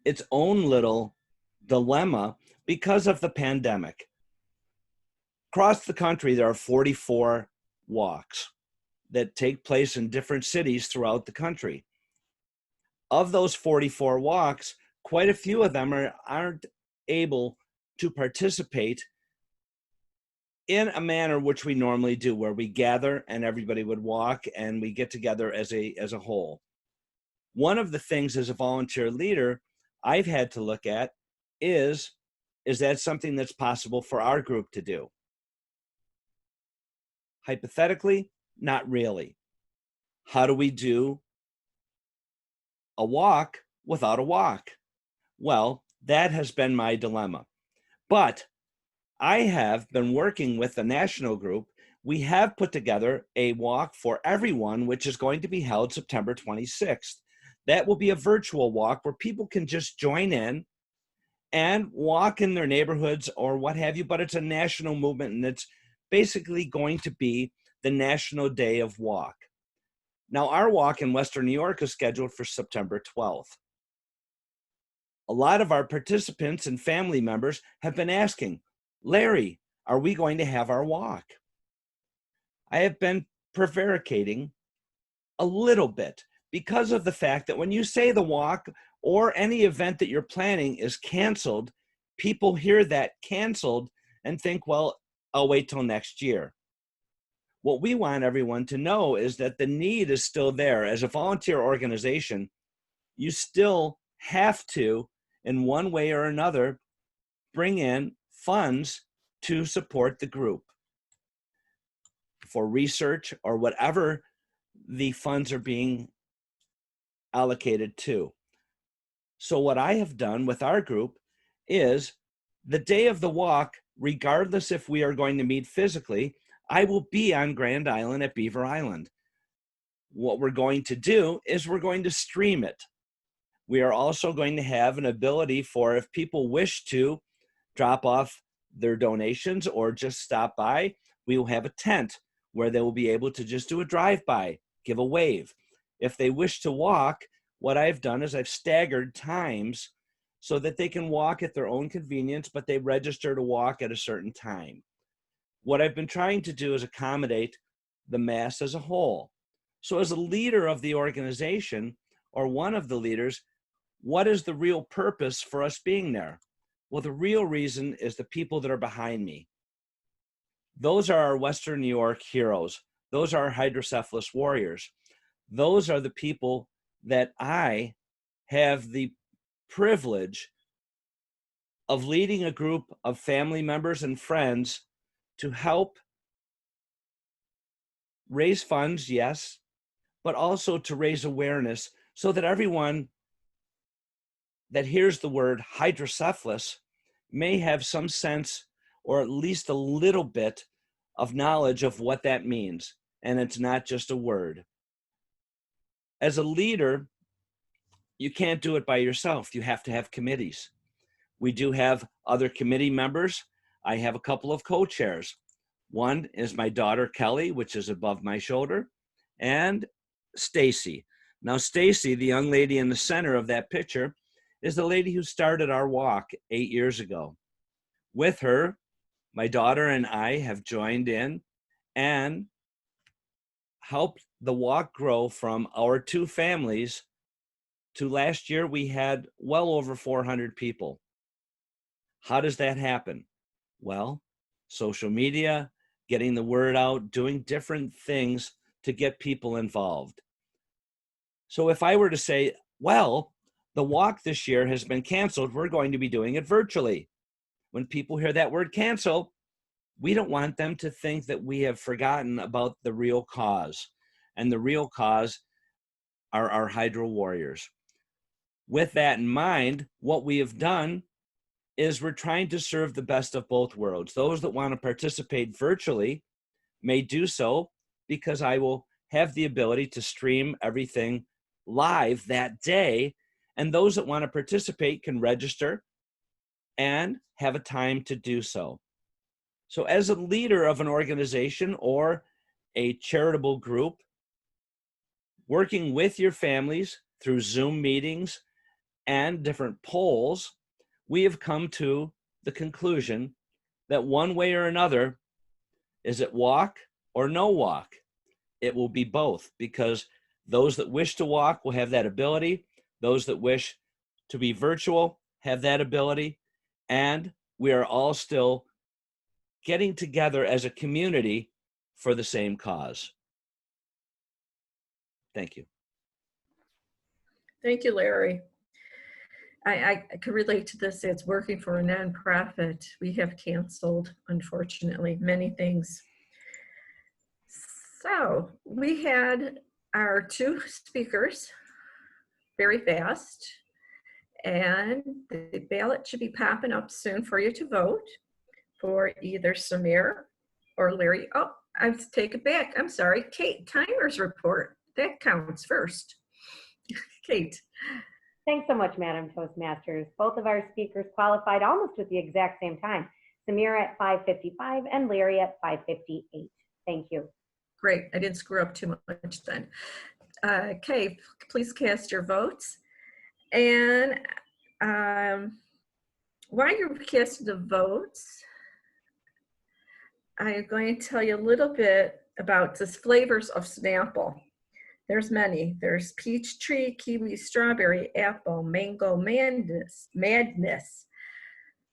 its own little dilemma because of the pandemic. Across the country, there are 44 walks that take place in different cities throughout the country. Of those 44 walks, quite a few of them aren't able to participate in a manner which we normally do, where we gather and everybody would walk and we get together as a whole. One of the things as a volunteer leader I've had to look at is that something that's possible for our group to do? Hypothetically, not really. How do we do a walk without a walk? Well, that has been my dilemma. But I have been working with the national group. We have put together a walk for everyone, which is going to be held September 26th. That will be a virtual walk where people can just join in and walk in their neighborhoods or what have you, but it's a national movement, and it's basically going to be the National Day of Walk. Now, our walk in Western New York is scheduled for September 12th. A lot of our participants and family members have been asking, Larry, are we going to have our walk? I have been prevaricating a little bit because of the fact that when you say the walk or any event that you're planning is canceled, people hear that canceled and think, well, I'll wait till next year. What we want everyone to know is that the need is still there. As a volunteer organization, you still have to, in one way or another, bring in funds to support the group for research or whatever the funds are being allocated to. So what I have done with our group is the day of the walk, regardless if we are going to meet physically, I will be on Grand Island at Beaver Island. What we're going to do is we're going to stream it. We are also going to have an ability for, if people wish to drop off their donations or just stop by, we will have a tent where they will be able to just do a drive-by, give a wave. If they wish to walk, what I've done is I've staggered times so that they can walk at their own convenience, but they register to walk at a certain time. What I've been trying to do is accommodate the mass as a whole. So as a leader of the organization, or one of the leaders, what is the real purpose for us being there? Well, the real reason is the people that are behind me. Those are our Western New York heroes. Those are our hydrocephalus warriors. Those are the people that I have the privilege of leading a group of family members and friends to help raise funds, yes, but also to raise awareness so that everyone that hears the word hydrocephalus may have some sense or at least a little bit of knowledge of what that means. And it's not just a word. As a leader, you can't do it by yourself. You have to have committees. We do have other committee members. I have a couple of co-chairs. One is my daughter, Kelly, which is above my shoulder, and Stacy. Now, Stacy, the young lady in the center of that picture, is the lady who started our walk 8 years ago. With her, my daughter and I have joined in and helped the walk grow from our 2 families to last year we had well over 400 people. How does that happen? Well, social media, getting the word out, doing different things to get people involved. So if I were to say, well, the walk this year has been canceled, we're going to be doing it virtually. When people hear that word cancel, we don't want them to think that we have forgotten about the real cause. And the real cause are our hydro warriors. With that in mind, what we have done is we're trying to serve the best of both worlds. Those that want to participate virtually may do so because I will have the ability to stream everything live that day. And those that want to participate can register and have a time to do so. So as a leader of an organization or a charitable group, working with your families through Zoom meetings and different polls, we have come to the conclusion that one way or another, is it walk or no walk? It will be both, because those that wish to walk will have that ability. Those that wish to be virtual have that ability. And we are all still getting together as a community for the same cause. Thank you. Thank you, Larry. I can relate to this. It's working for a nonprofit. We have canceled, unfortunately, many things. So we had our 2 speakers very fast, and the ballot should be popping up soon for you to vote for either Samir or Larry. Oh, I take it back. I'm sorry. Kate, timer's report. That counts first. Kate. Thanks so much, Madam Toastmasters. Both of our speakers qualified almost at the exact same time. Samir at 5:55 and Larry at 5:58. Thank you. Great. I didn't screw up too much then. Okay, please cast your votes. And while you're casting the votes, I'm going to tell you a little bit about the flavors of Snapple. There's many. There's peach tree, kiwi, strawberry, apple, mango, madness,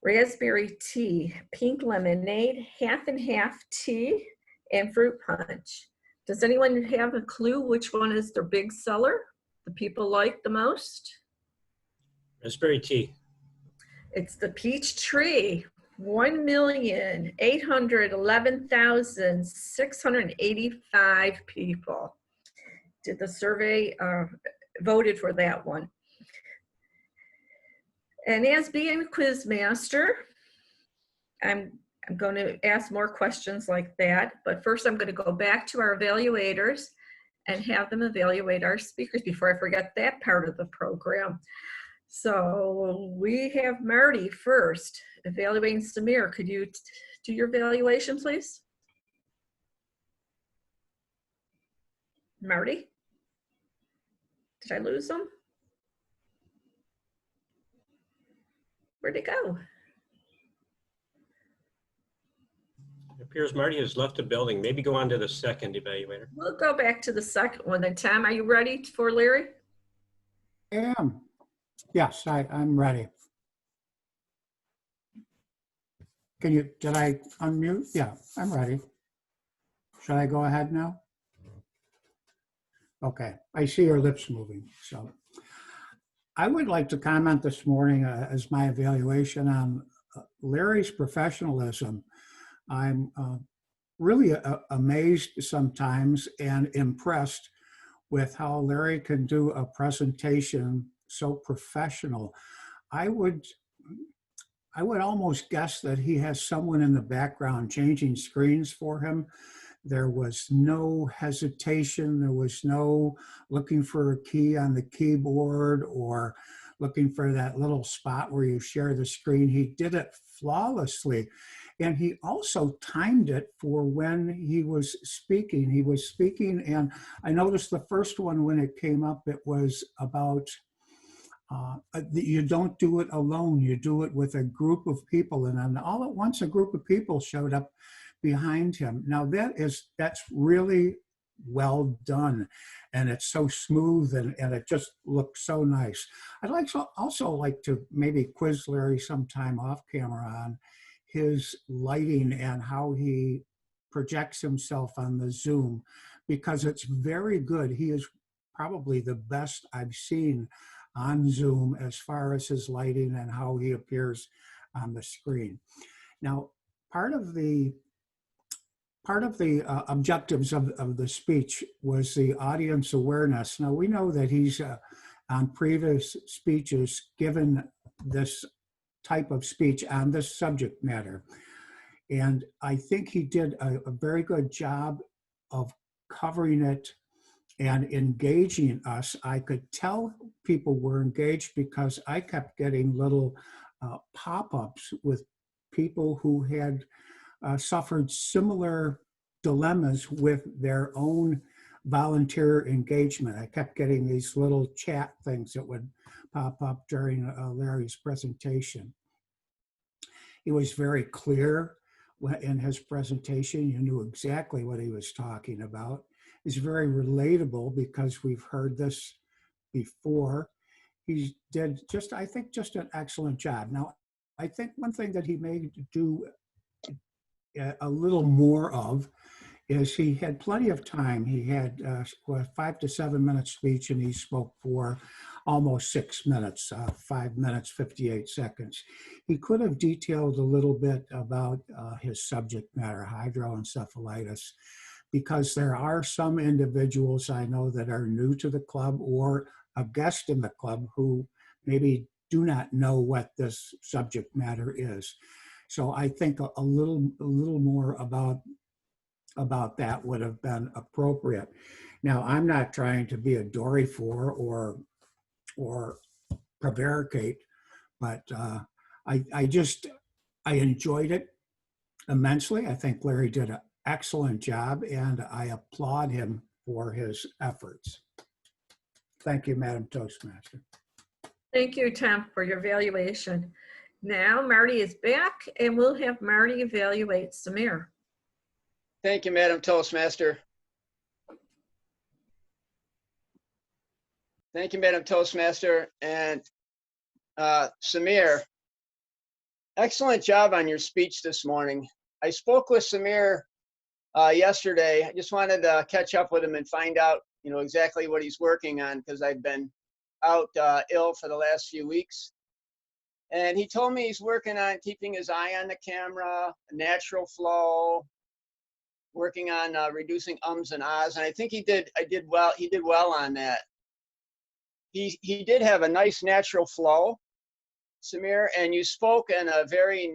raspberry tea, pink lemonade, half and half tea, and fruit punch. Does anyone have a clue which one is their big seller? The people like the most? Raspberry tea. It's the peach tree. 1,811,685 people did the survey, voted for that one. And as being a quiz master, I'm going to ask more questions like that, but first I'm going to go back to our evaluators and have them evaluate our speakers before I forget that part of the program. So we have Marty first, evaluating Samir. Could you do your evaluation, please? Marty? Did I lose him? Where'd he go? appears Marty has left the building. Maybe go on to the second evaluator. We'll go back to the second one then. Tom, are you ready for Larry? I am. Yes, I'm ready. Did I unmute? Yeah, I'm ready. Should I go ahead now? Okay, I see your lips moving. So I would like to comment this morning as my evaluation on Larry's professionalism. I'm really amazed sometimes and impressed with how Larry can do a presentation so professional. I would almost guess that he has someone in the background changing screens for him. There was no hesitation. There was no looking for a key on the keyboard or looking for that little spot where you share the screen. He did it flawlessly. And he also timed it for when he was speaking. He was speaking, and I noticed the first one when it came up, it was about you don't do it alone, you do it with a group of people. And then all at once, a group of people showed up behind him. Now that's really well done, and it's so smooth, and it just looks so nice. I'd also like to maybe quiz Larry sometime off camera on his lighting and how he projects himself on the Zoom, because it's very good. He is probably the best I've seen on Zoom as far as his lighting and how he appears on the screen. Now, part of the objectives of the speech was the audience awareness. Now, we know that he's on previous speeches given this type of speech on this subject matter. And I think he did a very good job of covering it and engaging us. I could tell people were engaged because I kept getting little pop-ups with people who had suffered similar dilemmas with their own volunteer engagement. I kept getting these little chat things that would pop up during Larry's presentation. He was very clear in his presentation. You knew exactly what he was talking about. He's very relatable because we've heard this before. He did I think just an excellent job. Now, I think one thing that he may do a little more of is he had plenty of time. He had a 5 to 7 minute speech, and he spoke for almost 6 minutes, 5 minutes, 58 seconds. He could have detailed a little bit about his subject matter, hydroencephalitis, because there are some individuals I know that are new to the club or a guest in the club who maybe do not know what this subject matter is. So I think a little more about that would have been appropriate. Now, I'm not trying to be a Dory for or prevaricate, but I enjoyed it immensely. I think Larry did an excellent job, and I applaud him for his efforts. Thank you, Madam Toastmaster. Thank you, Tom, for your evaluation. Now Marty is back, and we'll have Marty evaluate Samir. Thank you, Madam Toastmaster. Thank you, Madam Toastmaster. And Samir, excellent job on your speech this morning. I spoke with Samir yesterday. I just wanted to catch up with him and find out, exactly what he's working on, because I've been out ill for the last few weeks. And he told me he's working on keeping his eye on the camera, natural flow, working on reducing ums and ahs. And I think he did well on that. He did have a nice natural flow, Samir, and you spoke in a very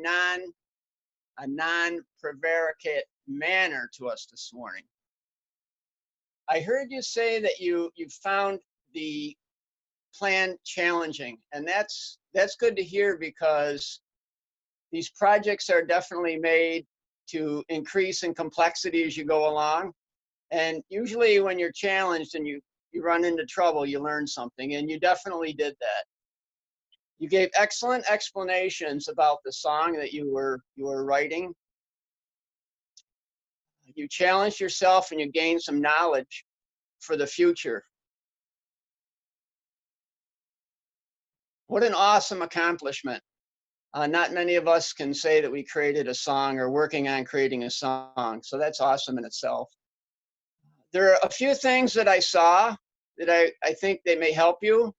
non-prevaricate manner to us this morning. I heard you say that you found the plan challenging, and that's good to hear, because these projects are definitely made to increase in complexity as you go along. And usually when you're challenged and you run into trouble, you learn something, and you definitely did that. You gave excellent explanations about the song that you were writing. You challenge yourself and you gain some knowledge for the future. What an awesome accomplishment. Not many of us can say that we created a song or working on creating a song, so that's awesome in itself. There are a few things that I saw that I think they may help you.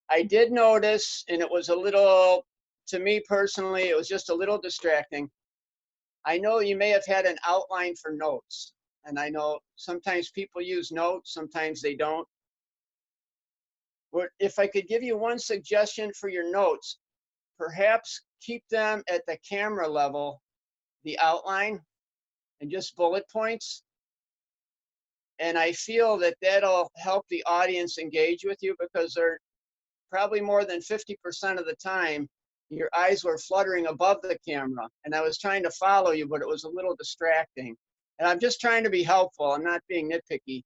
I did notice, and it was a little, to me personally, it was just a little distracting. I know you may have had an outline for notes, and I know sometimes people use notes, sometimes they don't. If I could give you one suggestion for your notes, perhaps keep them at the camera level, the outline, and just bullet points. And I feel that that'll help the audience engage with you, because they're probably more than 50% of the time, your eyes were fluttering above the camera. And I was trying to follow you, but it was a little distracting. And I'm just trying to be helpful. I'm not being nitpicky.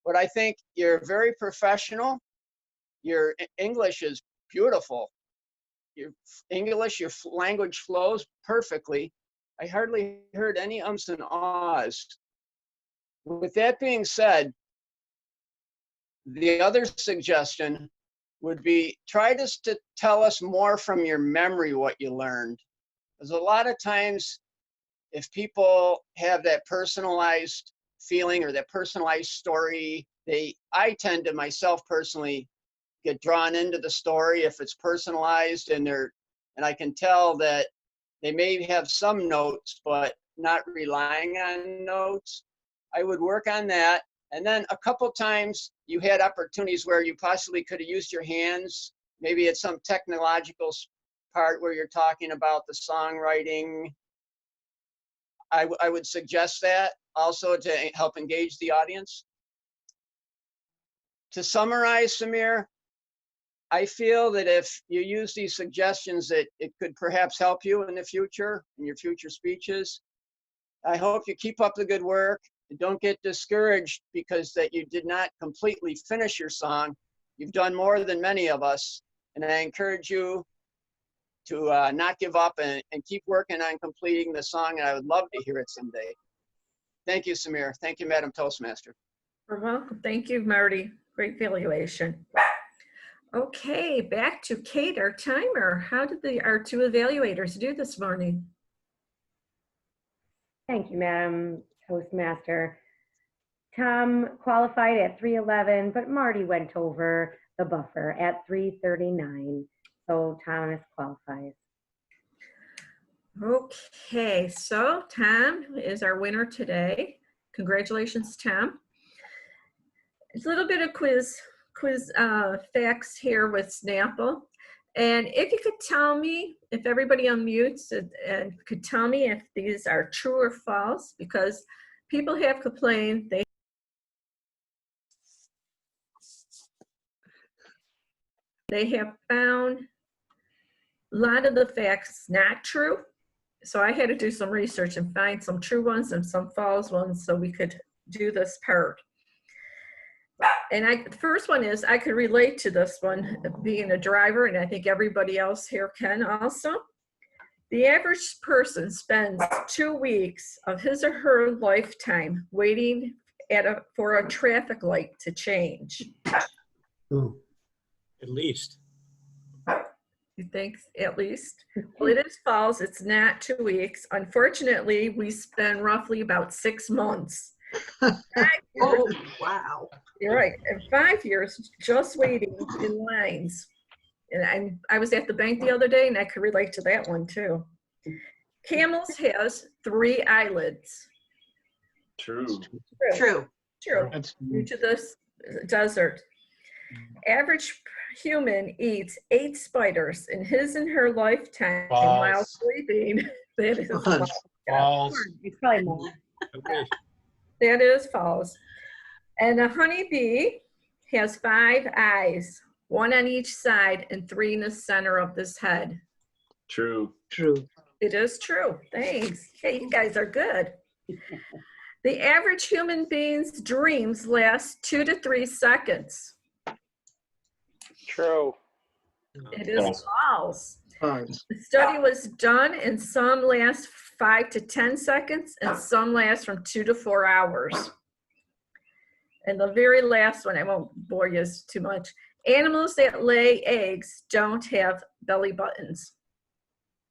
But I think you're very professional. Your English is beautiful. Your English, your language flows perfectly. I hardly heard any ums and ahs. With that being said, the other suggestion would be try just to tell us more from your memory what you learned. Because a lot of times, if people have that personalized feeling or that personalized story, I tend to myself personally get drawn into the story if it's personalized, and I can tell that they may have some notes, but not relying on notes. I would work on that. And then a couple times you had opportunities where you possibly could have used your hands. Maybe it's some technological part where you're talking about the songwriting. I would suggest that also to help engage the audience. To summarize, Samir, I feel that if you use these suggestions, that it could perhaps help you in the future, in your future speeches. I hope you keep up the good work. Don't get discouraged because that you did not completely finish your song. You've done more than many of us. And I encourage you to not give up and keep working on completing the song. And I would love to hear it someday. Thank you, Samir. Thank you, Madam Toastmaster. You're welcome. Thank you, Marty. Great evaluation. Okay, back to Kate, our timer. How did our two evaluators do this morning? Thank you, Madam Toastmaster. Tom qualified at 3:11, but Marty went over the buffer at 3:39. So Thomas qualifies. Okay, so Tom is our winner today. Congratulations, Tom. It's a little bit of quiz facts here with Snapple. And if you could tell me, if everybody unmutes and could tell me if these are true or false, because people have complained they have found a lot of the facts not true. So I had to do some research and find some true ones and some false ones so we could do this part. And the first one is, I could relate to this one, being a driver, and I think everybody else here can also. The average person spends 2 weeks of his or her lifetime waiting for a traffic light to change. At least. You think at least? Well, it is false. It's not 2 weeks. Unfortunately, we spend roughly about 6 months. Oh, wow. You're right. And 5 years just waiting in lines. And I was at the bank the other day and I could relate to that one too. Camels has 3 eyelids. True. True. Due to this desert. Average human eats 8 spiders in his and her lifetime while sleeping. That is false. It's probably more. Okay. That is false. And a honeybee has 5 eyes, 1 on each side and 3 in the center of this head. True. True. It is true. Thanks. Hey, you guys are good. The average human being's dreams last 2 to 3 seconds. True. It is false. Pause. The study was done and some last 5 to 10 seconds and some last from 2 to 4 hours. And the very last one, I won't bore you too much. Animals that lay eggs don't have belly buttons.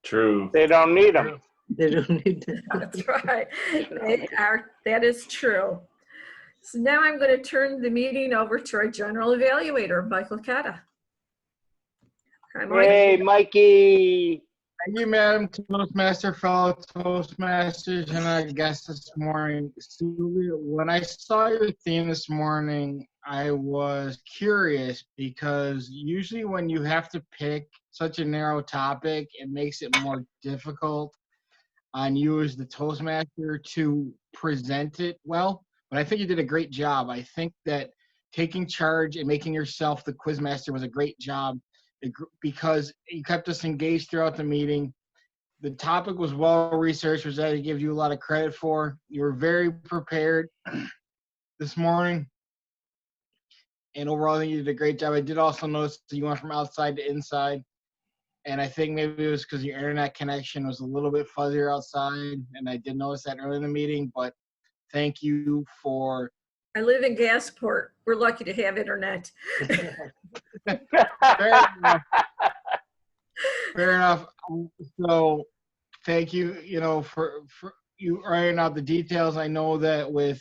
True. They don't need them. They don't need that. That's right. That is true. So now I'm going to turn the meeting over to our general evaluator, Michael Kata. Hi, Mike. Hey, Mikey. Thank you, Madam Toastmaster, fellow Toastmasters, and our guest this morning. Sylvia, when I saw your theme this morning, I was curious because usually when you have to pick such a narrow topic, it makes it more difficult on you as the Toastmaster to present it well. But I think you did a great job. I think that taking charge and making yourself the Quizmaster was a great job because you kept us engaged throughout the meeting. The topic was well researched, which I give you a lot of credit for. You were very prepared this morning. And overall, I think you did a great job. I did also notice that you went from outside to inside. And I think maybe it was because your internet connection was a little bit fuzzier outside. And I did notice that early in the meeting. But thank you for... I live in Gasport. We're lucky to have internet. Fair enough. Fair enough. So thank you, for you ironing out the details. I know that with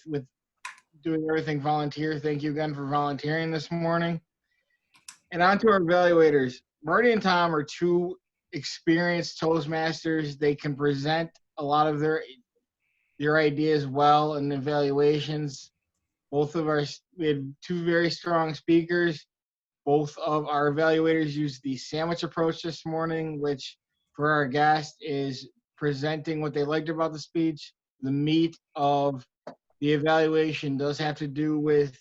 doing everything volunteer, thank you again for volunteering this morning. And on to our evaluators. Marty and Tom are two experienced Toastmasters. They can present a lot of their ideas well in evaluations. We had two very strong speakers. Both of our evaluators used the sandwich approach this morning, which for our guest is presenting what they liked about the speech. The meat of the evaluation does have to do with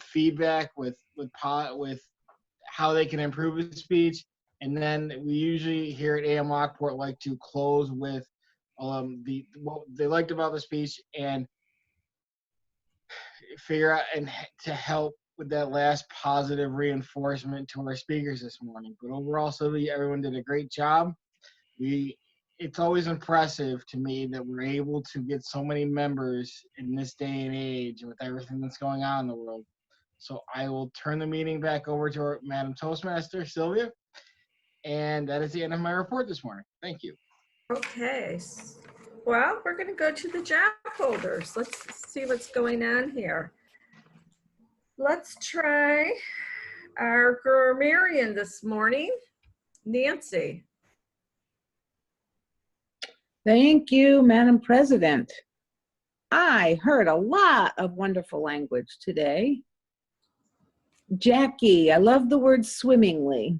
feedback, with how they can improve the speech. And then we usually here at AM Lockport like to close with what they liked about the speech and figure out and to help with that last positive reinforcement to our speakers this morning. But overall, Sylvia, everyone did a great job. It's always impressive to me that we're able to get so many members in this day and age with everything that's going on in the world. So I will turn the meeting back over to our Madam Toastmaster, Sylvia. And that is the end of my report this morning. Thank you. Okay. Well, we're going to go to the job holders. Let's see what's going on here. Let's try our grammarian this morning, Nancy. Thank you, Madam President. I heard a lot of wonderful language today. Jackie, I love the word swimmingly.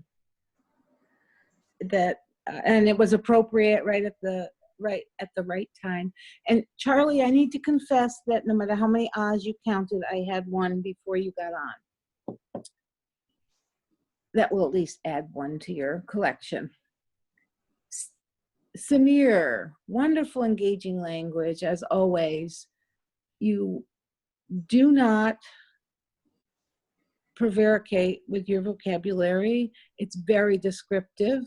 And it was appropriate right at the right time. And Charlie, I need to confess that no matter how many ahs you counted, I had one before you got on. That will at least add one to your collection. Samir, wonderful engaging language as always. You do not prevaricate with your vocabulary. It's very descriptive.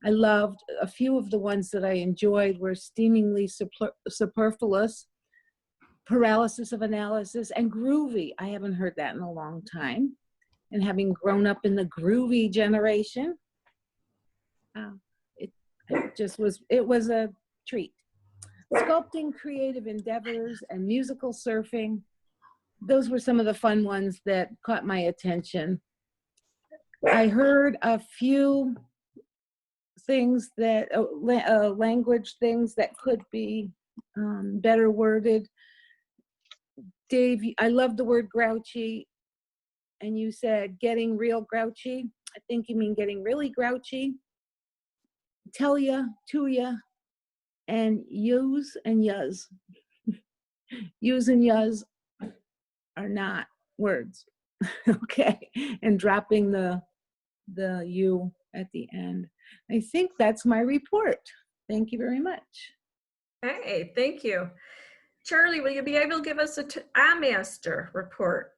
I loved a few of the ones that I enjoyed were steamingly superfluous, paralysis of analysis, and groovy. I haven't heard that in a long time. And having grown up in the groovy generation, it was a treat. Sculpting creative endeavors and musical surfing, those were some of the fun ones that caught my attention. I heard a few things that, language things that could be better worded. Dave, I love the word grouchy, and you said getting real grouchy. I think you mean getting really grouchy. Tell ya, to ya, and use and yas. Use and yas are not words, okay? And dropping the you at the end. I think that's my report. Thank you very much. Hey, thank you. Charlie, will you be able to give us a master report?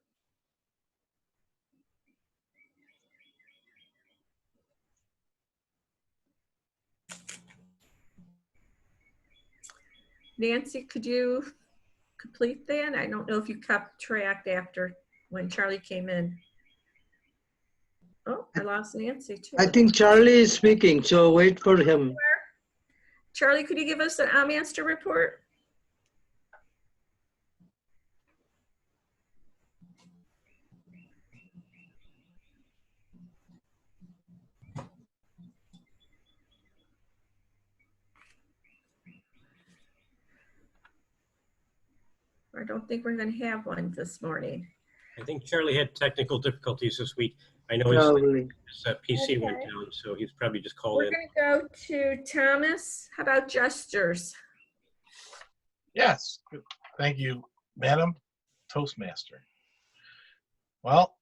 Nancy, could you complete that? I don't know if you kept track after when Charlie came in. Oh, I lost Nancy too. I think Charlie is speaking, so wait for him. Charlie, could you give us an master report? I don't think we're going to have one this morning. I think Charlie had technical difficulties this week. I know Probably. his PC went Okay. down, so he's probably just called We're in. going to go to Thomas. How about gestures? Yes. Thank you, Madam Toastmaster. Well,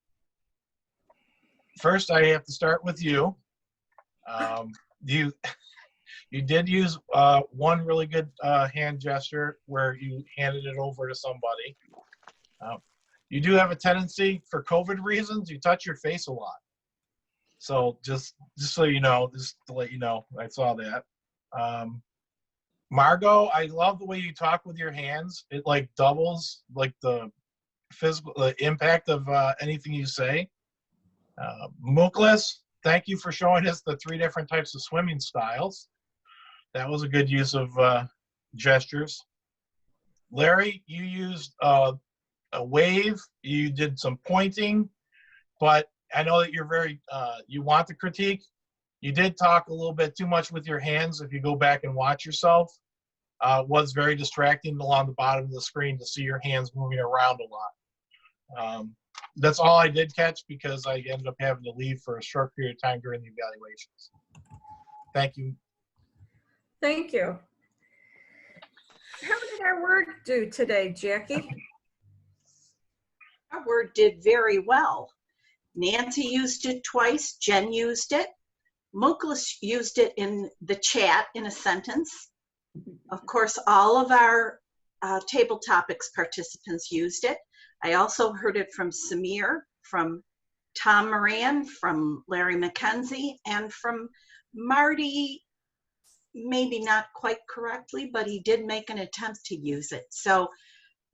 first I have to start with you. You did use one really good hand gesture where you handed it over to somebody. You do have a tendency, for COVID reasons, you touch your face a lot. So just so you know, just to let you know, I saw that. Margot, I love the way you talk with your hands. It like doubles like the physical impact of anything you say. Mukhles, thank you for showing us the 3 different types of swimming styles. That was a good use of gestures. Larry, you used a wave. You did some pointing, but I know that you're very, you want the critique. You did talk a little bit too much with your hands. If you go back and watch yourself, was very distracting along the bottom of the screen to see your hands moving around a lot. That's all I did catch because I ended up having to leave for a short period of time during the evaluations. Thank you. Thank you. How did our word do today, Jackie? Our word did very well. Nancy used it twice. Jen used it. Mukhles used it in the chat in a sentence. Of course, all of our table topics participants used it. I also heard it from Samir, from Tom Moran, from Larry McKenzie, and from Marty, maybe not quite correctly, but he did make an attempt to use it. So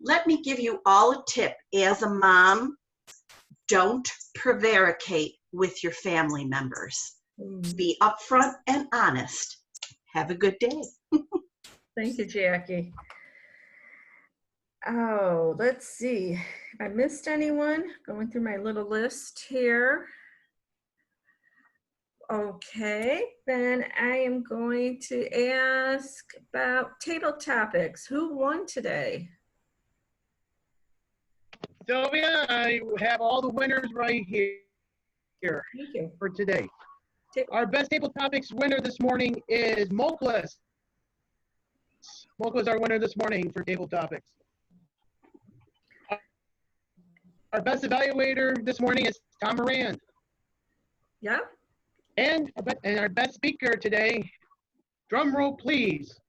let me give you all a tip. As a mom, don't prevaricate with your family members. Be upfront and honest. Have a good day. Thank you, Jackie. Oh, let's see. If I missed anyone, going through my little list here. Okay, then I am going to ask about table topics. Who won today? Sylvia, I have all the winners right here Thank you. for today. Our best table topics winner this morning is Mukhles. Mukhles is our winner this morning for table topics. Our best evaluator this morning is Tom Moran. Yeah. And our best speaker today, drum roll please.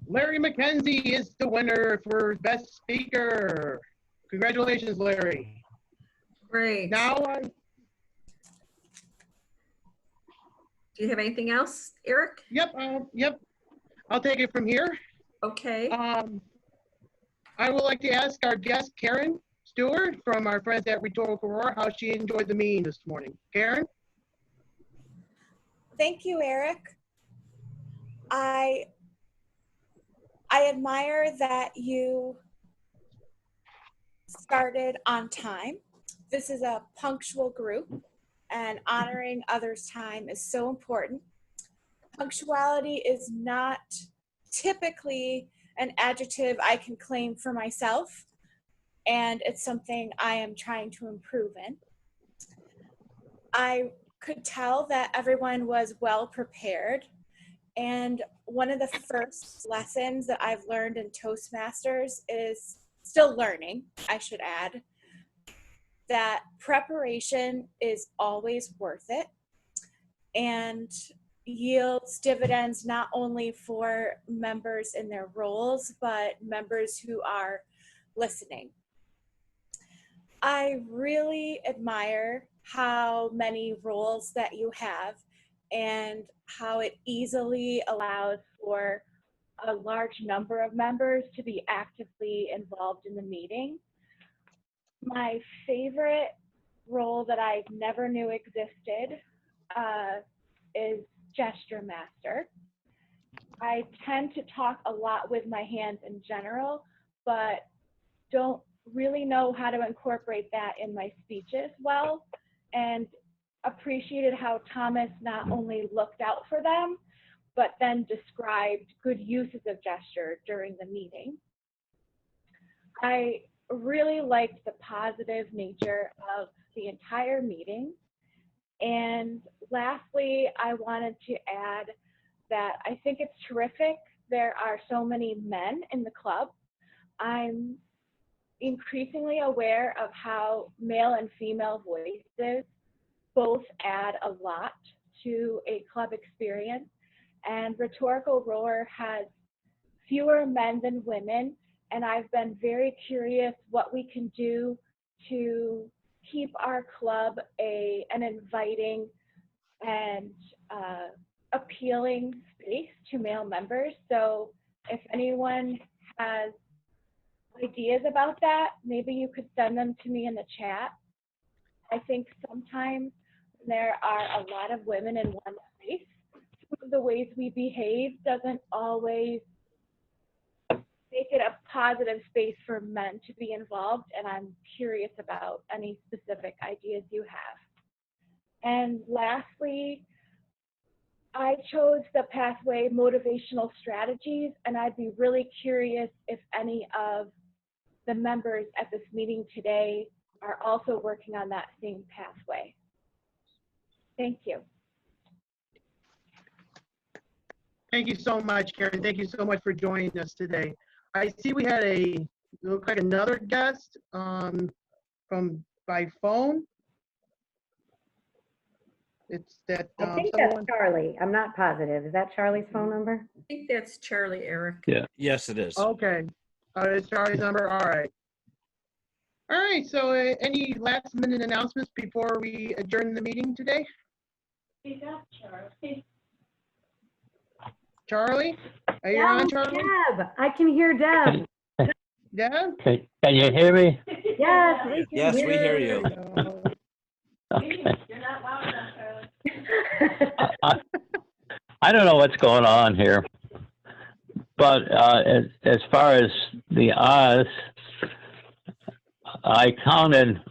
Larry McKenzie is the winner for best speaker. Congratulations, Larry. Great. Now, do you have anything else, Eric? Yep. I'll take it from here. Okay. I would like to ask our guest, Karen Stewart, from our friends at Rhetorical Roar, how she enjoyed the meeting this morning. Karen? Thank you, Eric. I admire that you started on time. This is a punctual group, and honoring others' time is so important. Punctuality is not typically an adjective I can claim for myself, and it's something I am trying to improve in. I could tell that everyone was well prepared, and one of the first lessons that I've learned in Toastmasters is still learning, I should add, that preparation is always worth it and yields dividends not only for members in their roles, but members who are listening. I really admire how many roles that you have and how it easily allows for a large number of members to be actively involved in the meeting. My favorite role that I never knew existed is gesture master. I tend to talk a lot with my hands in general, but don't really know how to incorporate that in my speeches well, and appreciated how Thomas not only looked out for them, but then described good uses of gesture during the meeting. I really liked the positive nature of the entire meeting. And lastly, I wanted to add that I think it's terrific there are so many men in the club. I'm increasingly aware of how male and female voices both add a lot to a club experience, and Rhetorical Roar has fewer men than women, and I've been very curious what we can do to keep our club an inviting and appealing space to male members. So if anyone has ideas about that, maybe you could send them to me in the chat. I think sometimes there are a lot of women in one space. Some of the ways we behave doesn't always make it a positive space for men to be involved, and I'm curious about any specific ideas you have. And lastly, I chose the pathway motivational strategies, and I'd be really curious if any of the members at this meeting today are also working on that same pathway. Thank you. Thank you so much, Karen. Thank you so much for joining us today. I see we had look like another guest by phone. It's that. I think that's Charlie. I'm not positive. Is that Charlie's phone number? I think that's Charlie, Eric. Yeah. Yes, it is. Okay. It's Charlie's number. All right. All right. So any last minute announcements before we adjourn the meeting today? Speak up, Charlie. Charlie? Are you on, Charlie? Deb. I can hear Deb. Deb? Can you hear me? Yes, we can Yes, we hear you. Okay. You're not loud enough, Charlie. I don't know what's going on here, but as far as the odds, I counted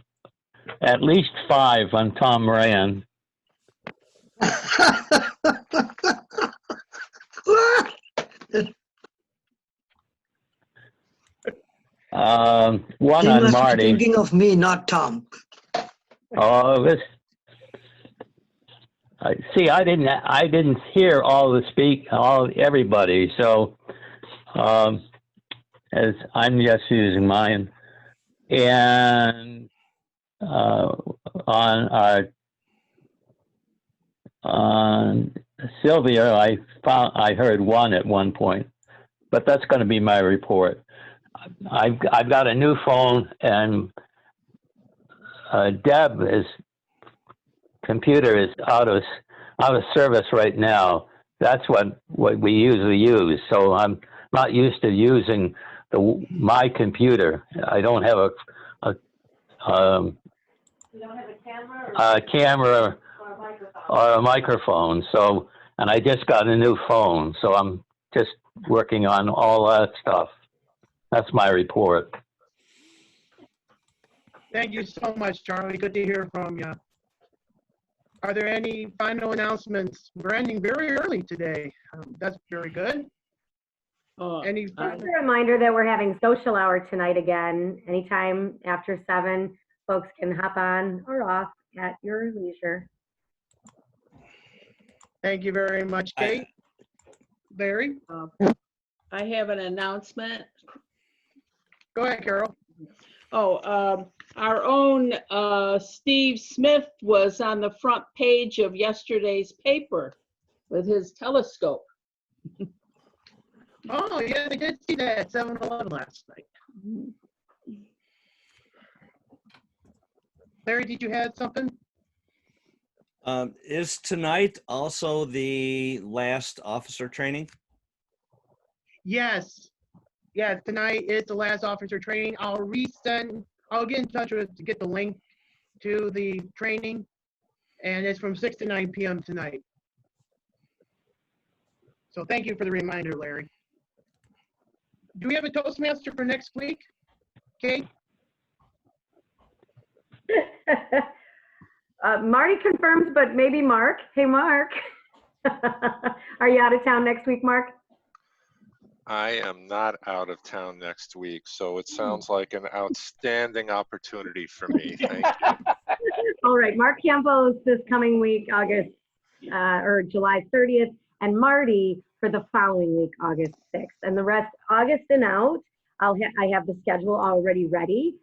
at least 5 on Tom Moran. One He on must be Marty. thinking of me, not Tom. Oh, this. See, I didn't hear everybody. So, as I'm just using mine, and on Sylvia, I heard 1 at one point, but that's going to be my report. I've got a new phone, and Deb's computer is out of service right now. That's what we usually use. So I'm not used to using my computer. I don't have You don't have a camera or a microphone. So, and I just got a new phone, so I'm just working on all that stuff. That's my report. Thank you so much, Charlie. Good to hear from you. Are there any final announcements? We're ending very early today. That's very good. Any Just a reminder that we're having social hour tonight again. Anytime after 7, folks can hop on or off at your leisure. Thank you very much, Kate. Larry? I have an announcement. Go ahead, Carol. Oh, our own Steve Smith was on the front page of yesterday's paper with his telescope. Oh, yeah, I did see that at 7-Eleven last night. Larry, did you have something? Is tonight also the last officer training? Yes. Yeah, tonight is the last officer training. I'll get in touch with to get the link to the training, and it's from 6 to 9 p.m. tonight. So thank you for the reminder, Larry. Do we have a Toastmaster for next week, Kate? Marty confirms, but maybe Mark. Hey, Mark. Are you out of town next week, Mark? I am not out of town next week, so it sounds like an outstanding opportunity for me. Thank you. All right, Marc Campos this coming week, August or July 30th, and Marty for the following week, August 6th. And the rest, August and out, I have the schedule already ready,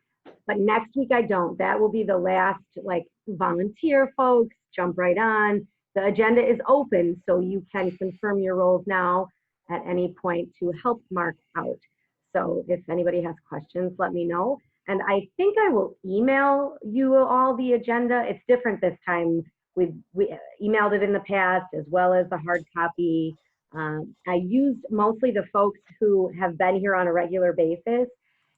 but next week I don't. That will be the last, like, volunteer folks, jump right on. The agenda is open, so you can confirm your roles now at any point to help Mark out. So if anybody has questions, let me know. And I think I will email you all the agenda. It's different this time. We emailed it in the past as well as the hard copy. I used mostly the folks who have been here on a regular basis,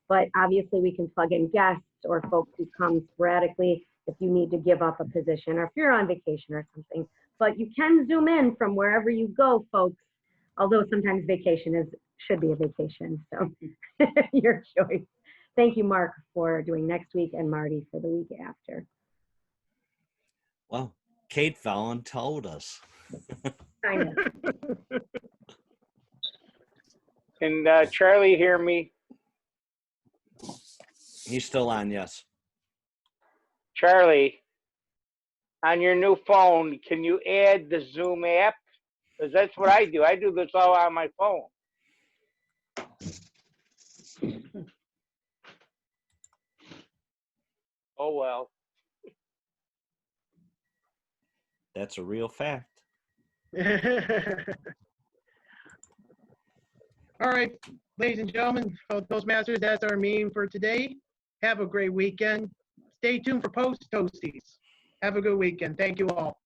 but obviously we can plug in guests or folks who come sporadically if you need to give up a position or if you're on vacation or something. But you can Zoom in from wherever you go, folks. Although sometimes vacation should be a vacation, so your choice. Thank you, Mark, for doing next week, and Marty for the week after. Well, Kate voluntold us. I know. Can Charlie hear me? He's still on, yes. Charlie, on your new phone, can you add the Zoom app? Because that's what I do. I do this all on my phone. Oh, well. That's a real fact. All right, ladies and gentlemen, Toastmasters, that's our meeting for today. Have a great weekend. Stay tuned for Post Toasties. Have a good weekend. Thank you all.